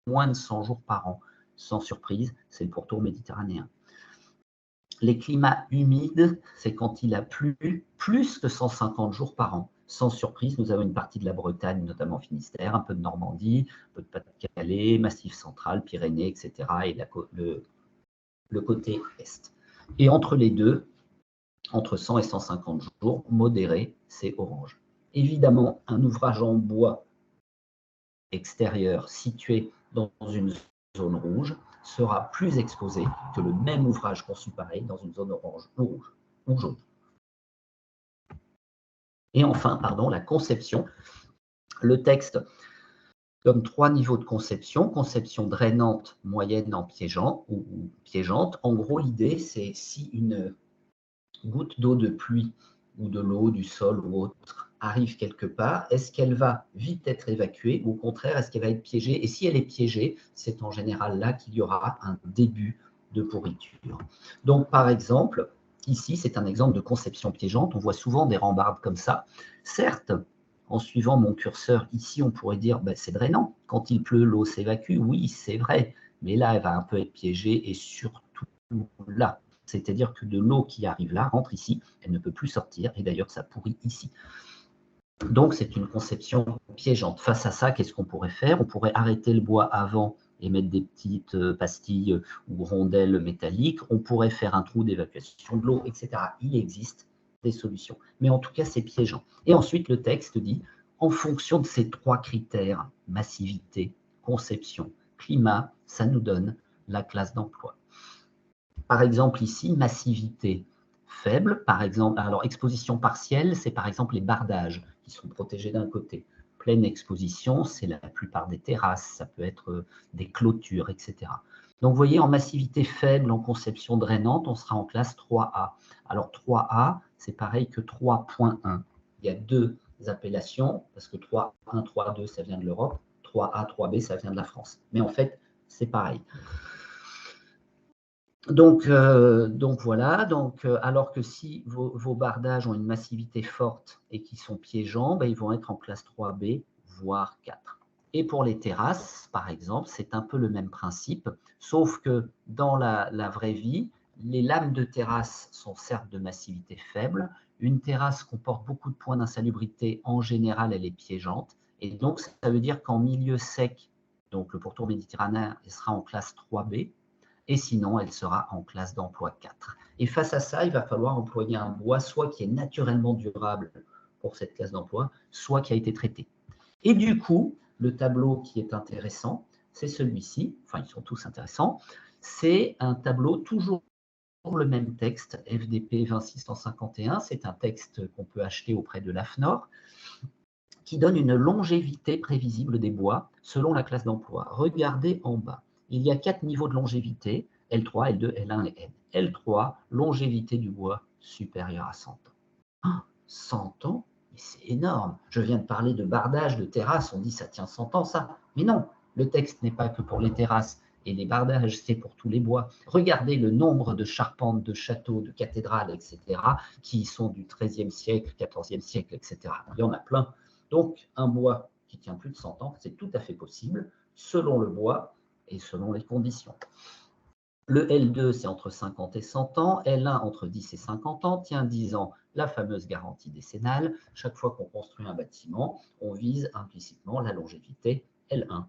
moins de 100 jours par an. Sans surprise, c'est le pourtour méditerranéen. Les climats humides, c'est quand il a plu plus que 150 jours par an. Sans surprise, nous avons une partie de la Bretagne, notamment Finistère, un peu de Normandie, un peu de Pas-de-Calais, Massif central, Pyrénées, etc. et le côté est. Et entre les deux, entre 100 et 150 jours, modéré, c'est orange. Évidemment, un ouvrage en bois extérieur situé dans une zone rouge sera plus exposé que le même ouvrage conçu pareil dans une zone orange ou rouge ou jaune. Et enfin, la conception. Le texte donne 3 niveaux de conception. Conception drainante, moyenne en piégeant ou piégeante. En gros, l'idée, c'est si une goutte d'eau de pluie ou de l'eau du sol ou autre arrive quelque part, est-ce qu'elle va vite être évacuée ou au contraire, est-ce qu'elle va être piégée? Et si elle est piégée, c'est en général là qu'il y aura un début de pourriture. Donc, par exemple, ici, c'est un exemple de conception piégeante. On voit souvent des rambardes comme ça. Certes, en suivant mon curseur ici, on pourrait dire ben, c'est drainant. Quand il pleut, l'eau s'évacue. Oui, c'est vrai. Mais là, elle va un peu être piégée et surtout là. C'est-à-dire que de l'eau qui arrive là rentre ici, elle ne peut plus sortir, et d'ailleurs ça pourrit ici. Donc c'est une conception piégeante. Face à ça, qu'est-ce qu'on pourrait faire? On pourrait arrêter le bois avant et mettre des petites pastilles ou rondelles métalliques. On pourrait faire un trou d'évacuation de l'eau, etc. Il existe des solutions. Mais en tout cas, c'est piégeant. Et ensuite, le texte dit, en fonction de ces 3 critères, massivité, conception, climat, ça nous donne la classe d'emploi. Par exemple, ici, massivité faible, par exemple, alors exposition partielle, c'est par exemple les bardages qui sont protégés d'un côté. Pleine exposition, c'est la plupart des terrasses, ça peut être des clôtures, etc. Donc, vous voyez, en massivité faible, en conception drainante, on sera en classe 3A. Alors, 3A, c'est pareil que 3.1. Il y a 2 appellations, parce que 3.1, 3.2, ça vient de l'Europe, 3A, 3B, ça vient de la France. Mais en fait, c'est pareil. Donc voilà, alors que si vos bardages ont une massivité forte et qui sont piégeants, ben, ils vont être en classe 3B, voire 4. Et pour les terrasses, par exemple, c'est un peu le même principe, sauf que dans la vraie vie, les lames de terrasse sont certes de massivité faible. Une terrasse comporte beaucoup de points d'insalubrité. En général, elle est piégeante. Et donc, ça veut dire qu'en milieu sec, donc le pourtour méditerranéen, elle sera en classe 3B. Et sinon, elle sera en classe d'emploi 4. Et face à ça, il va falloir employer un bois soit qui est naturellement durable pour cette classe d'emploi, soit qui a été traité. Et du coup, le tableau qui est intéressant, c'est celui-ci, enfin ils sont tous intéressants, c'est un tableau toujours le même texte, FDP 26151, c'est un texte qu'on peut acheter auprès de l'AFNOR, qui donne une longévité prévisible des bois selon la classe d'emploi. Regardez en bas. Il y a 4 niveaux de longévité, L3, L2, L1 et N. L3, longévité du bois supérieure à 100 ans. Ah, 100 ans, c'est énorme. Je viens de parler de bardage, de terrasse, on dit ça tient 100 ans, ça. Mais non, Le texte n'est pas que pour les terrasses et les bardages, c'est pour tous les bois. Regardez le nombre de charpentes, de châteaux, de cathédrales, etc., qui sont du XIIIe siècle, XIVe siècle, etc. Il y en a plein. Donc, un bois qui tient plus de 100 ans, c'est tout à fait possible, selon le bois et selon les conditions. Le L2, c'est entre 50 et 100 ans. L1, entre 10 et 50 ans, tient 10 ans, la fameuse garantie décennale. Chaque fois qu'on construit un bâtiment, on vise implicitement la longévité L1.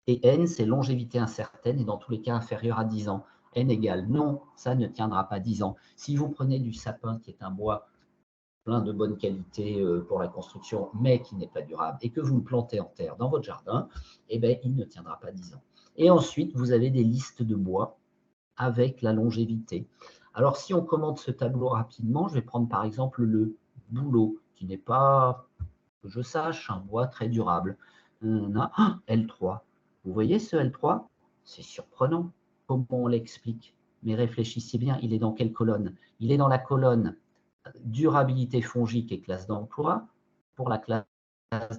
Et N, c'est longévité incertaine et dans tous les cas inférieure à 10 ans. N égale non, ça ne tiendra pas 10 ans. Si vous prenez du sapin, qui est un bois plein de bonne qualité pour la construction, mais qui n'est pas durable, et que vous le plantez en terre dans votre jardin, eh bien, il ne tiendra pas 10 ans. Et ensuite, vous avez des listes de bois avec la longévité. Alors, si on commente ce tableau rapidement, je vais prendre par exemple le bouleau, qui n'est pas, que je sache, un bois très durable. On a L3. Vous voyez ce L3? C'est surprenant. Comment on l'explique? Mais réfléchissez bien, il est dans quelle colonne? Il est dans la colonne durabilité fongique et classe d'emploi pour la classe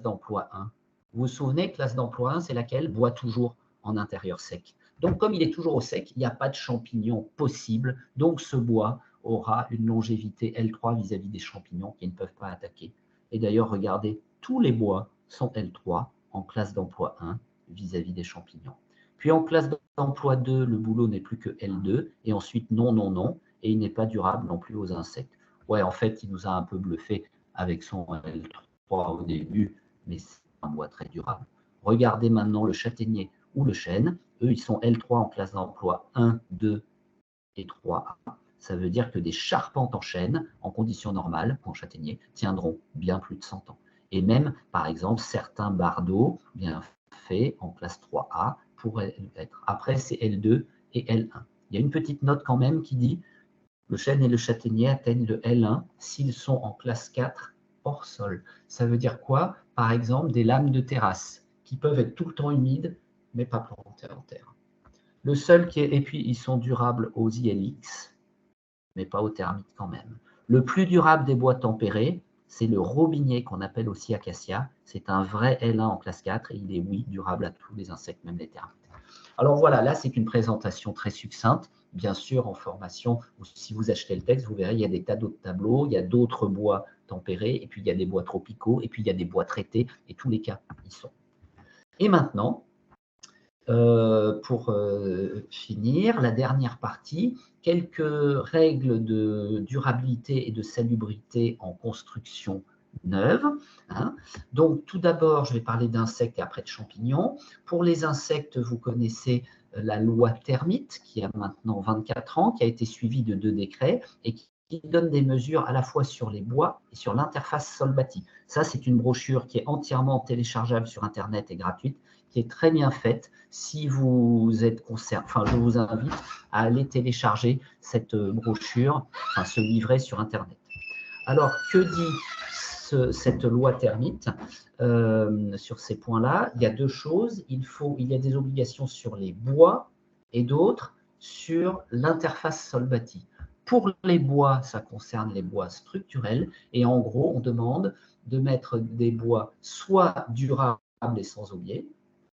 d'emploi 1. Vous vous souvenez, classe d'emploi 1, c'est laquelle? Bois toujours en intérieur sec. Donc, comme il est toujours au sec, il n'y a pas de champignons possible. Donc, ce bois aura une longévité L3 vis-à-vis des champignons qui ne peuvent pas attaquer. Et d'ailleurs, regardez, tous les bois sont L3 en classe d'emploi 1 vis-à-vis des champignons. Puis en classe d'emploi 2, le bouleau n'est plus que L2. Et ensuite, non, non, non. Et il n'est pas durable non plus aux insectes. Ouais, en fait, il nous a un peu bluffé avec son L3 au début, mais c'est un bois très durable. Regardez maintenant le châtaignier ou le chêne. Eux, ils sont L3 en classe d'emploi 1, 2 et 3A. Ça veut dire que des charpentes en chêne, en conditions normales, en châtaignier, tiendront bien plus de 100 ans. Et même, par exemple, certains bardeaux bien faits en classe 3A pourraient être. Après, c'est L2 et L1. Il y a une petite note quand même qui dit le chêne et le châtaignier atteignent le L1 s'ils sont en classe 4 hors sol. Ça veut dire quoi? Par exemple, des lames de terrasse qui peuvent être tout le temps humides, mais pas plantées en terre. Le seul qui est, et puis ils sont durables aux ILX, mais pas aux termites quand même. Le plus durable des bois tempérés, c'est le robinier qu'on appelle aussi acacia. C'est un vrai L1 en classe 4 et il est, oui, durable à tous les insectes, même les termites. Alors voilà, là c'est une présentation très succincte. Bien sûr, en formation, si vous achetez le texte, vous verrez, il y a des tas d'autres tableaux, il y a d'autres bois tempérés, et puis il y a des bois tropicaux, et puis il y a des bois traités, et tous les cas y sont. Et maintenant, pour finir, la dernière partie, quelques règles de durabilité et de salubrité en construction neuve. Hein. Donc, tout d'abord, je vais parler d'insectes et après de champignons. Pour les insectes, vous connaissez la loi Termite, qui a maintenant 24 ans, qui a été suivie de 2 décrets et qui donne des mesures à la fois sur les bois et sur l'interface sol-bâti. Ça, c'est une brochure qui est entièrement téléchargeable sur Internet et gratuite, qui est très bien faite. Si vous êtes concerné, je vous invite à aller télécharger cette brochure, ce livret sur Internet. Alors, que dit cette loi Termite sur ces points-là? Il y a 2 choses. Il y a des obligations sur les bois et d'autres sur l'interface sol-bâti. Pour les bois, ça concerne les bois structurels et en gros, on demande de mettre des bois soit durables et sans aubier,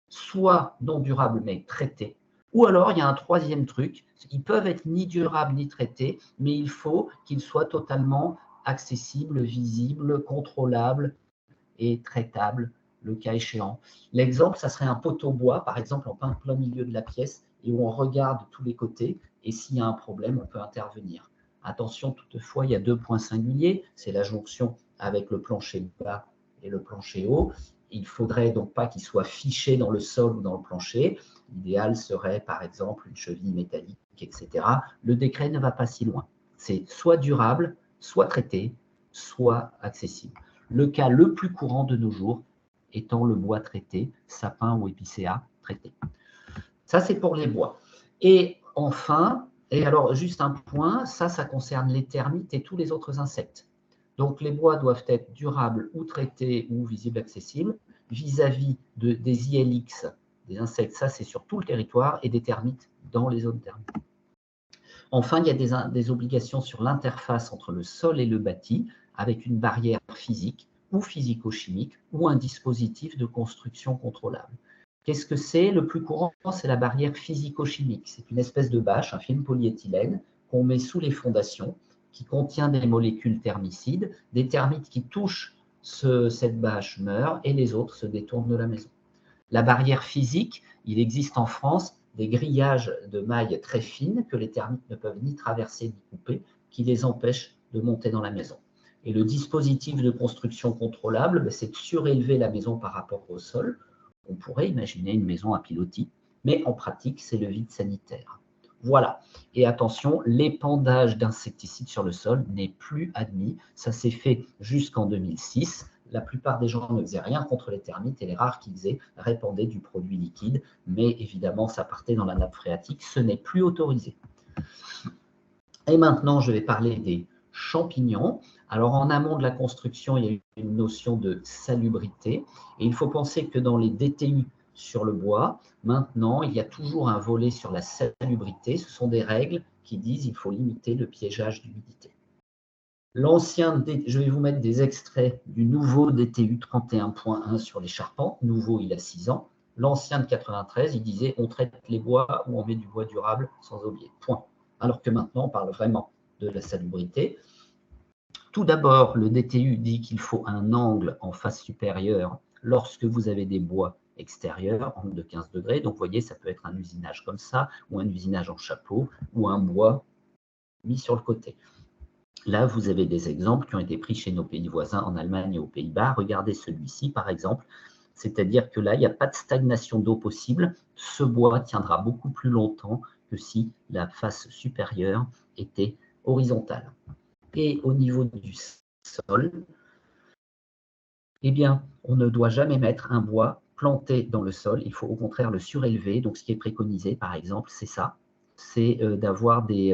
soit non durables mais traités. Ou alors, il y a un 3e truc, ils peuvent être ni durables ni traités, mais il faut qu'ils soient totalement accessibles, visibles, contrôlables et traitables, le cas échéant. L'exemple, ça serait un poteau bois, par exemple, en plein milieu de la pièce, et où on regarde tous les côtés, et s'il y a un problème, on peut intervenir. Attention, toutefois, il y a 2 points singuliers, c'est la jonction avec le plancher bas et le plancher haut. Il ne faudrait donc pas qu'il soit fiché dans le sol ou dans le plancher. L'idéal serait, par exemple, une cheville métallique, etc. Le décret ne va pas si loin. C'est soit durable, soit traité, soit accessible. Le cas le plus courant de nos jours étant le bois traité, sapin ou épicéa traité. Ça, c'est pour les bois. Et enfin, et alors juste un point, ça concerne les termites et tous les autres insectes. Donc, les bois doivent être durables ou traités ou visibles accessibles vis-à-vis des ILX, des insectes, ça c'est sur tout le territoire, et des termites dans les zones thermiques. Enfin, il y a des obligations sur l'interface entre le sol et le bâti, avec une barrière physique ou physico-chimique ou un dispositif de construction contrôlable. Qu'est-ce que c'est? Le plus courant, c'est la barrière physico-chimique. C'est une espèce de bâche, un film polyéthylène qu'on met sous les fondations, qui contient des molécules thermicides. Des termites qui touchent cette bâche meurent et les autres se détournent de la maison. La barrière physique, il existe en France des grillages de mailles très fines que les termites ne peuvent ni traverser ni couper, qui les empêchent de monter dans la maison. Et le dispositif de construction contrôlable, c'est de surélever la maison par rapport au sol. On pourrait imaginer une maison à pilotis, mais en pratique, c'est le vide sanitaire. Voilà. Et attention, l'épandage d'insecticides sur le sol n'est plus admis. Ça s'est fait jusqu'en 2006. La plupart des gens ne faisaient rien contre les termites et les rares qui faisaient répandaient du produit liquide. Mais évidemment, ça partait dans la nappe phréatique. Ce n'est plus autorisé. Et maintenant, je vais parler des champignons. Alors, en amont de la construction, il y a une notion de salubrité. Et il faut penser que dans les DTU sur le bois, maintenant, il y a toujours un volet sur la salubrité. Ce sont des règles qui disent qu'il faut limiter le piégeage d'humidité. L'ancien, je vais vous mettre des extraits du nouveau DTU 31.1 sur les charpentes. Nouveau, il a 6 ans. L'ancien de 93, il disait on traite les bois ou on met du bois durable sans aubier. Point. Alors que maintenant, on parle vraiment de la salubrité. Tout d'abord, le DTU dit qu'il faut un angle en face supérieure lorsque vous avez des bois extérieurs, angle de 15 degrés. Donc, vous voyez, ça peut être un usinage comme ça, ou un usinage en chapeau, ou un bois mis sur le côté. Là, vous avez des exemples qui ont été pris chez nos pays voisins en Allemagne et aux Pays-Bas. Regardez celui-ci, par exemple. C'est-à-dire que là, il n'y a pas de stagnation d'eau possible. Ce bois tiendra beaucoup plus longtemps que si la face supérieure était horizontale. Et au niveau du sol, eh bien, on ne doit jamais mettre un bois planté dans le sol. Il faut au contraire le surélever. Donc, ce qui est préconisé, par exemple, c'est ça. C'est d'avoir des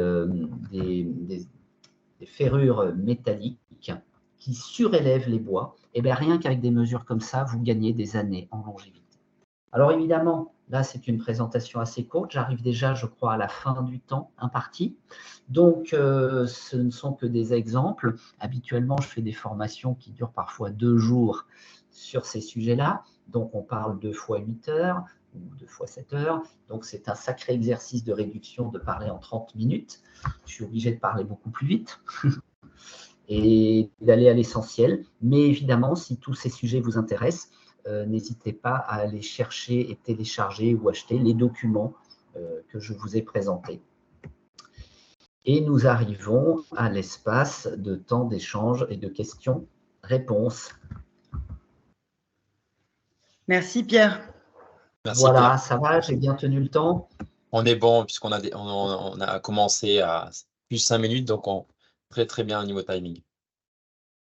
ferrures métalliques qui surélèvent les bois. Et bien, rien qu'avec des mesures comme ça, vous gagnez des années en longévité. Alors évidemment, là, c'est une présentation assez courte. J'arrive déjà, je crois, à la fin du temps imparti. Donc, ce ne sont que des exemples. Habituellement, je fais des formations qui durent parfois 2 jours sur ces sujets-là. Donc, on parle 2 fois 8 heures ou 2 fois 7 heures. Donc, c'est un sacré exercice de réduction de parler en 30 minutes. Je suis obligé de parler beaucoup plus vite et d'aller à l'essentiel. Mais évidemment, si tous ces sujets vous intéressent, n'hésitez pas à aller chercher et télécharger ou acheter les documents que je vous ai présentés. Et nous arrivons à l'espace de temps d'échange et de questions-réponses. Merci Pierre. Merci, voilà, Pierre. ça va, j'ai bien tenu le temps. On est bon puisqu'on a, on a commencé à plus 5 minutes, donc très très bien au niveau timing.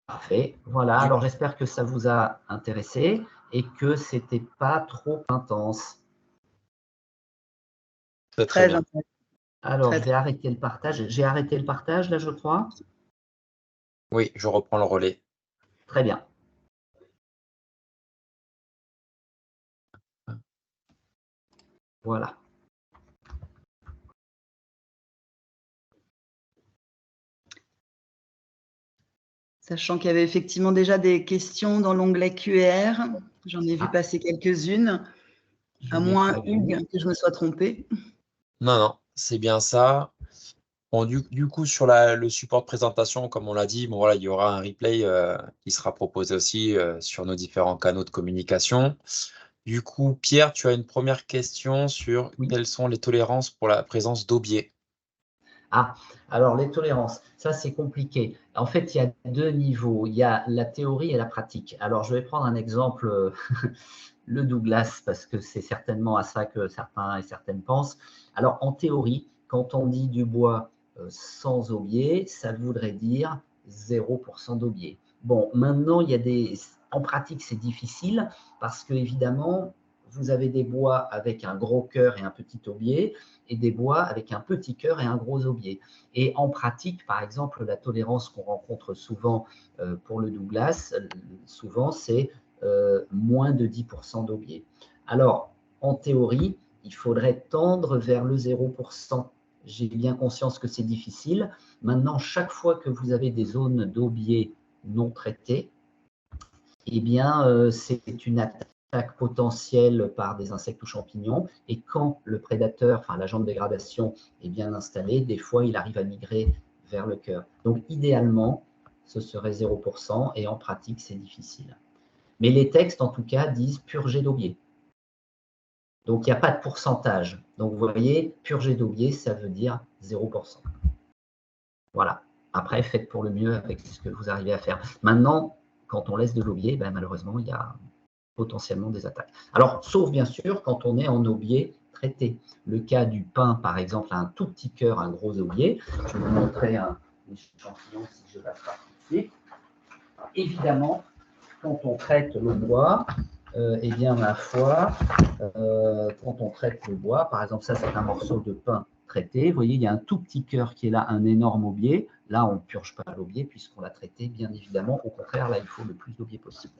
Parfait, voilà. Alors j'espère que ça vous a intéressé et que c'était pas trop intense. Très bien. Alors, je vais arrêter le partage. J'ai arrêté le partage, là, je crois. Oui, je reprends le relais. Très bien. Voilà. Sachant qu'il y avait effectivement déjà des questions dans l'onglet QR. J'en ai vu passer quelques-unes. À moins, Hugues, que je me sois trompée. Non, non, c'est bien ça. Bon, du coup, sur le support de présentation, comme on l'a dit, bon, voilà, il y aura un replay qui sera proposé aussi sur nos différents canaux de communication. Du coup, Pierre, tu as une première question sur quelles sont les tolérances pour la présence d'aubier. Ah, alors les tolérances, ça c'est compliqué. En fait, il y a 2 niveaux. Il y a la théorie et la pratique. Alors, je vais prendre un exemple, le Douglas, parce que c'est certainement à ça que certains et certaines pensent. Alors, en théorie, quand on dit du bois sans aubier, ça voudrait dire 0% d'aubier. Bon, maintenant, il y a en pratique, c'est difficile parce que, évidemment, vous avez des bois avec un gros cœur et un petit aubier et des bois avec un petit cœur et un gros aubier. Et en pratique, par exemple, la tolérance qu'on rencontre souvent pour le Douglas, souvent, c'est moins de 10% d'aubier. Alors, en théorie, il faudrait tendre vers le 0%. J'ai bien conscience que c'est difficile. Maintenant, chaque fois que vous avez des zones d'aubier non traitées, eh bien, c'est une attaque attaque potentielle par des insectes ou champignons. Et quand le prédateur, enfin l'agent de dégradation, est bien installé, des fois, il arrive à migrer vers le cœur. Donc, idéalement, ce serait 0%, et en pratique, c'est difficile. Mais les textes, en tout cas, disent purger d'aubier. Donc, il n'y a pas de pourcentage. Donc, vous voyez, purger d'aubier, ça veut dire 0%. Voilà. Après, faites pour le mieux avec ce que vous arrivez à faire. Maintenant, quand on laisse de l'aubier, ben, malheureusement, il y a potentiellement des attaques. Alors, sauf bien sûr quand on est en aubier traité. Le cas du pin, par exemple, a un tout petit cœur, un gros aubier. Je vais vous montrer un échantillon si je passe par ici. Évidemment, quand on traite le bois, eh bien, ma foi, quand on traite le bois, par exemple, ça, c'est un morceau de pin traité. Vous voyez, il y a un tout petit cœur qui est là, un énorme aubier. Là, on ne purge pas l'aubier puisqu'on l'a traité, bien évidemment. Au contraire, là, il faut le plus d'aubier possible.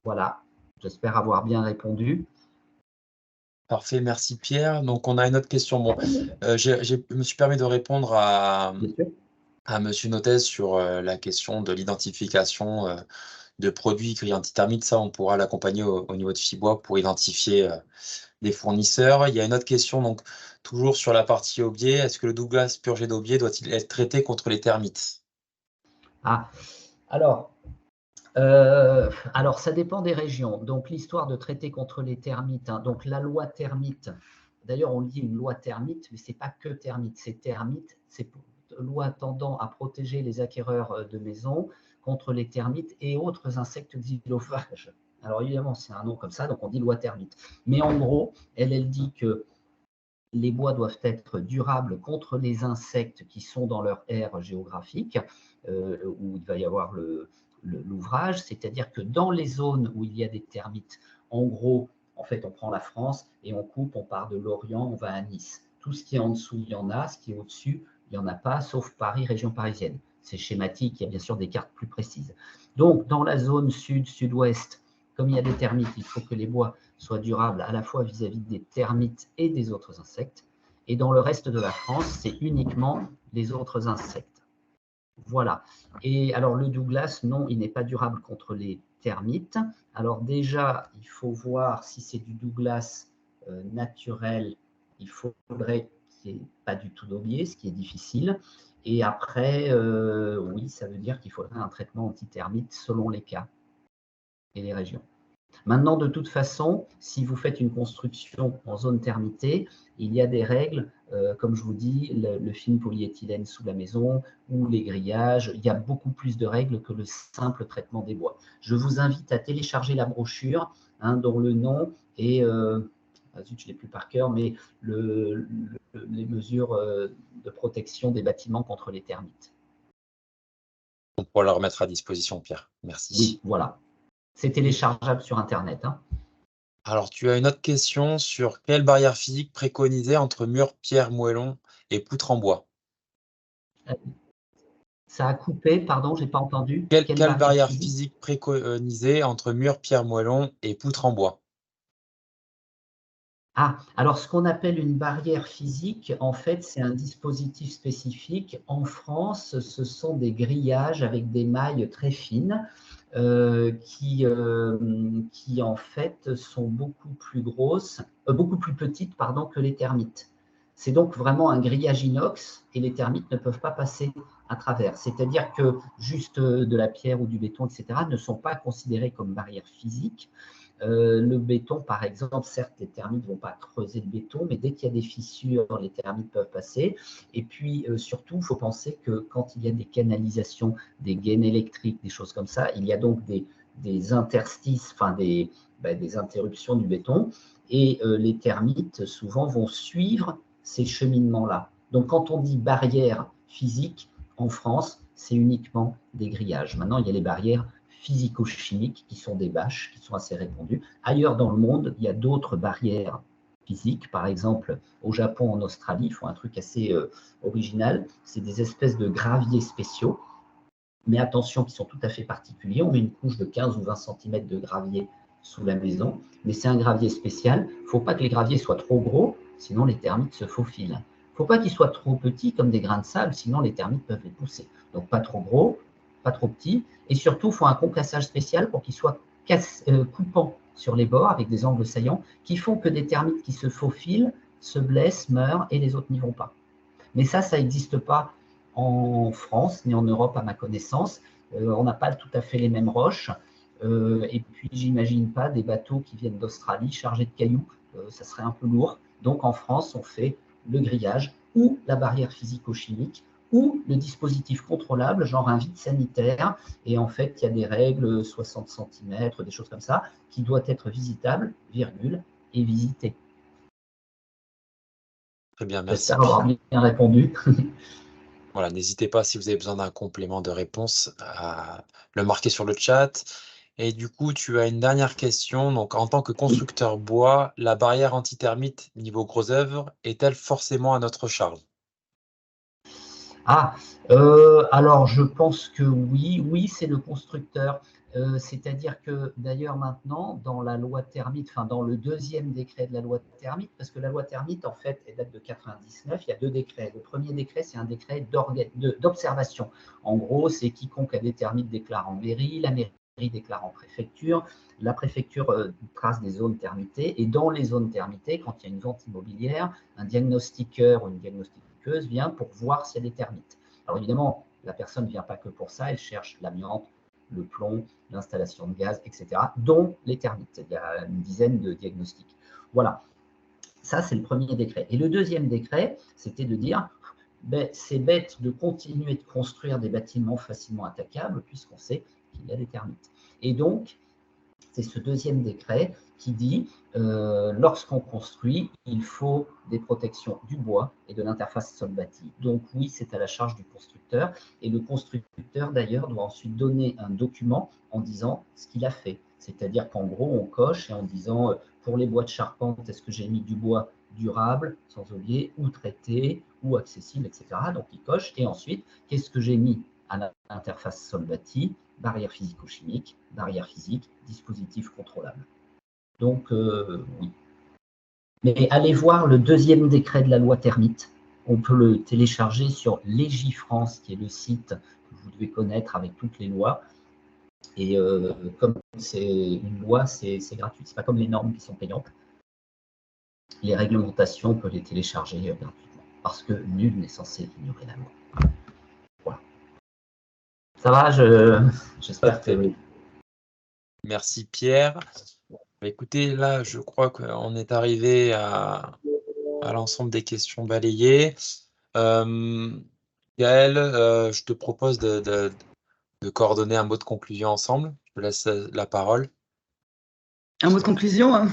Voilà, j'espère avoir bien répondu. Parfait, merci Pierre. Donc, on a une autre question. Bon, je me suis permis de répondre à Monsieur Notez sur la question de l'identification de produits gris antitermites. Ça, on pourra l'accompagner au niveau de Fibois pour identifier des fournisseurs. Il y a une autre question, donc toujours sur la partie aubier. Est-ce que le Douglas purgé d'aubier doit-il être traité contre les termites? Ah, alors, ça dépend des régions. Donc, l'histoire de traiter contre les termites, hein, donc la loi termite, d'ailleurs, on dit une loi termite, mais ce n'est pas que termite, c'est termite, c'est loi tendant à protéger les acquéreurs de maisons contre les termites et autres insectes xylophages. Alors, évidemment, c'est un nom comme ça, donc on dit loi termite. Mais en gros, elle dit que les bois doivent être durables contre les insectes qui sont dans leur aire géographique, où il va y avoir l'ouvrage, c'est-à-dire que dans les zones où il y a des termites, en gros, en fait, on prend la France et on coupe, on part de Lorient, on va à Nice. Tout ce qui est en dessous, il y en a, ce qui est au-dessus, il n'y en a pas, sauf Paris, région parisienne. C'est schématique, il y a bien sûr des cartes plus précises. Donc, dans la zone sud, sud-ouest, comme il y a des termites, il faut que les bois soient durables à la fois vis-à-vis des termites et des autres insectes. Et dans le reste de la France, c'est uniquement les autres insectes. Voilà. Et alors, le Douglas, non, il n'est pas durable contre les termites. Alors déjà, il faut voir si c'est du Douglas naturel. Il faudrait qu'il n'y ait pas du tout d'aubier, ce qui est difficile. Et après, oui, ça veut dire qu'il faudrait un traitement anti-termite selon les cas et les régions. Maintenant, de toute façon, si vous faites une construction en zone termitée, il y a des règles, comme je vous dis, le film polyéthylène sous la maison ou les grillages. Il y a beaucoup plus de règles que le simple traitement des bois. Je vous invite à télécharger la brochure, hein, dont le nom est, zut, je ne l'ai plus par cœur, mais les mesures de protection des bâtiments contre les termites. On pourra la remettre à disposition, Pierre. Merci. Oui, voilà. C'est téléchargeable sur Internet. Hein. Alors, tu as une autre question sur quelle barrière physique préconiser entre mur, pierre, moellon et poutre en bois? Ça a coupé, pardon, je n'ai pas entendu. Quelle barrière physique préconiser entre mur, pierre, moellon et poutre en bois? Ah, alors ce qu'on appelle une barrière physique, en fait, c'est un dispositif spécifique. En France, ce sont des grillages avec des mailles très fines qui en fait sont beaucoup plus grosses, beaucoup plus petites, pardon, que les termites. C'est donc vraiment un grillage inox et les termites ne peuvent pas passer à travers. C'est-à-dire que juste de la pierre ou du béton, etc., ne sont pas considérés comme barrière physique. Le béton, par exemple, certes, les termites ne vont pas creuser le béton, mais dès qu'il y a des fissures, les termites peuvent passer. Et puis, surtout, il faut penser que quand il y a des canalisations, des gaines électriques, des choses comme ça, il y a donc des interstices, enfin des interruptions du béton. Et les termites, souvent, vont suivre ces cheminements-là. Donc, quand on dit barrière physique, en France, c'est uniquement des grillages. Maintenant, il y a les barrières physico-chimiques qui sont des bâches, qui sont assez répandues. Ailleurs dans le monde, il y a d'autres barrières physiques. Par exemple, au Japon, en Australie, ils font un truc assez original. C'est des espèces de graviers spéciaux, mais attention, qui sont tout à fait particuliers. On met une couche de 15 ou 20 cm de gravier sous la maison, mais c'est un gravier spécial. Il ne faut pas que les graviers soient trop gros, sinon les termites se faufilent. Il ne faut pas qu'ils soient trop petits comme des grains de sable, sinon les termites peuvent les pousser. Donc pas trop gros, pas trop petit, et surtout, il faut un concassage spécial pour qu'il soit coupants sur les bords avec des angles saillants qui font que des termites qui se faufilent se blessent, meurent et les autres n'y vont pas. Mais ça n'existe pas en France ni en Europe à ma connaissance. On n'a pas tout à fait les mêmes roches. Et puis, j'imagine pas des bateaux qui viennent d'Australie chargés de cailloux. Ça serait un peu lourd. Donc, en France, on fait le grillage ou la barrière physico-chimique ou le dispositif contrôlable, genre un vide sanitaire. Et en fait, il y a des règles, 60 cm, des choses comme ça, qui doivent être visitables, virgule, et visitées. Très bien, merci. J'espère avoir bien répondu. Voilà, n'hésitez pas si vous avez besoin d'un complément de réponse à le marquer sur le chat. Et du coup, tu as une dernière question. Donc, en tant que constructeur bois, la barrière anti-termite niveau gros œuvre est-elle forcément à notre charge? Alors je pense que oui. Oui, c'est le constructeur. C'est-à-dire que d'ailleurs maintenant, dans la loi Termite, enfin dans le deuxième décret de la loi Termite, parce que la loi Termite, en fait, elle date de 99, il y a 2 décrets. Le premier décret, c'est un décret d'observation. En gros, c'est quiconque a des termites déclare en mairie, la mairie déclare en préfecture, la préfecture trace des zones termitées, et dans les zones termitées, quand il y a une vente immobilière, un diagnostiqueur ou une diagnostiqueuse vient pour voir s'il y a des termites. Alors évidemment, la personne ne vient pas que pour ça, elle cherche l'amiante, le plomb, l'installation de gaz, etc., dont les termites. Il y a une dizaine de diagnostics. Voilà, ça c'est le premier décret. Et le deuxième décret, c'était de dire, ben, c'est bête de continuer de construire des bâtiments facilement attaquables puisqu'on sait qu'il y a des termites. Et donc, c'est ce deuxième décret qui dit lorsqu'on construit, il faut des protections du bois et de l'interface sol-bâti. Donc oui, c'est à la charge du constructeur. Et le constructeur, d'ailleurs, doit ensuite donner un document en disant ce qu'il a fait. C'est-à-dire qu'en gros, on coche et en disant pour les bois de charpente, est-ce que j'ai mis du bois durable, sans ollier, ou traité, ou accessible, etc. Donc il coche. Et ensuite, qu'est-ce que j'ai mis à l'interface sol-bâti, barrière physico-chimique, barrière physique, dispositif contrôlable. Donc, oui. Mais allez voir le deuxième décret de la loi Termite. On peut le télécharger sur Légifrance, qui est le site que vous devez connaître avec toutes les lois. Et comme c'est une loi, c'est gratuit. Ce n'est pas comme les normes qui sont payantes. Les réglementations, on peut les télécharger gratuitement. Parce que nul n'est censé ignorer la loi. Voilà. Ça va, j'espère que oui. Merci Pierre. Écoutez, là, je crois qu'on est arrivé à l'ensemble des questions balayées. Gaël, je te propose de coordonner un mot de conclusion ensemble. Je te laisse la parole. Un mot de conclusion, hein.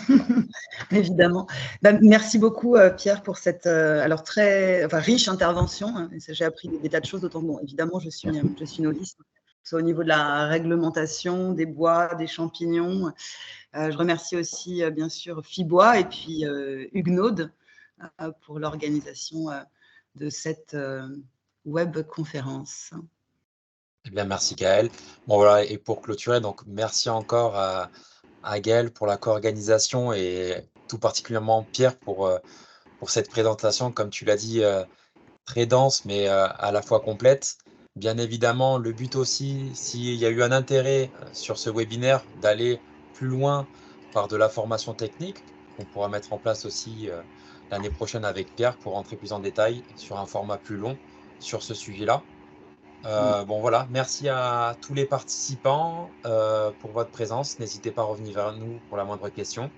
Évidemment. Merci beaucoup, Pierre, pour cette alors très riche intervention. Hein. J'ai appris des tas de choses, d'autant bon, évidemment, je suis novice, soit au niveau de la réglementation, des bois, des champignons. Je remercie aussi, bien sûr, Fibois et puis Huguenaude pour l'organisation de cette web conférence. Eh bien, merci Gaël. Bon, voilà, et pour clôturer, donc merci encore à Gaël pour la co-organisation et tout particulièrement Pierre pour cette présentation, comme tu l'as dit, très dense mais à la fois complète. Bien évidemment, le but aussi, s'il y a eu un intérêt sur ce webinaire, d'aller plus loin par de la formation technique, qu'on pourra mettre en place aussi l'année prochaine avec Pierre pour rentrer plus en détail sur un format plus long sur ce sujet-là. Bon voilà, merci à tous les participants pour votre présence. N'hésitez pas à revenir vers nous pour la moindre question.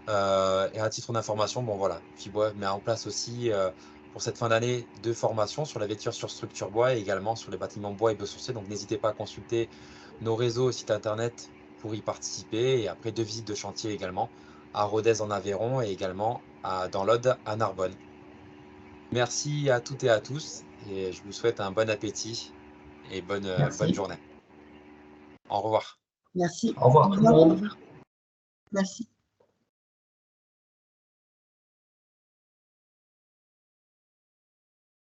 Et à titre d'information, bon voilà, Fibois met en place aussi pour cette fin d'année 2 formations sur la vêture sur structure bois et également sur les bâtiments bois et biosourcés. Donc n'hésitez pas à consulter nos réseaux, sites internet pour y participer. Et après 2 visites de chantier également à Rodez en Aveyron et également dans l'Aude à Narbonne. Merci à toutes et à tous et je vous souhaite un bon appétit et bonne journée. Au revoir. Merci. Au revoir tout le monde. Merci.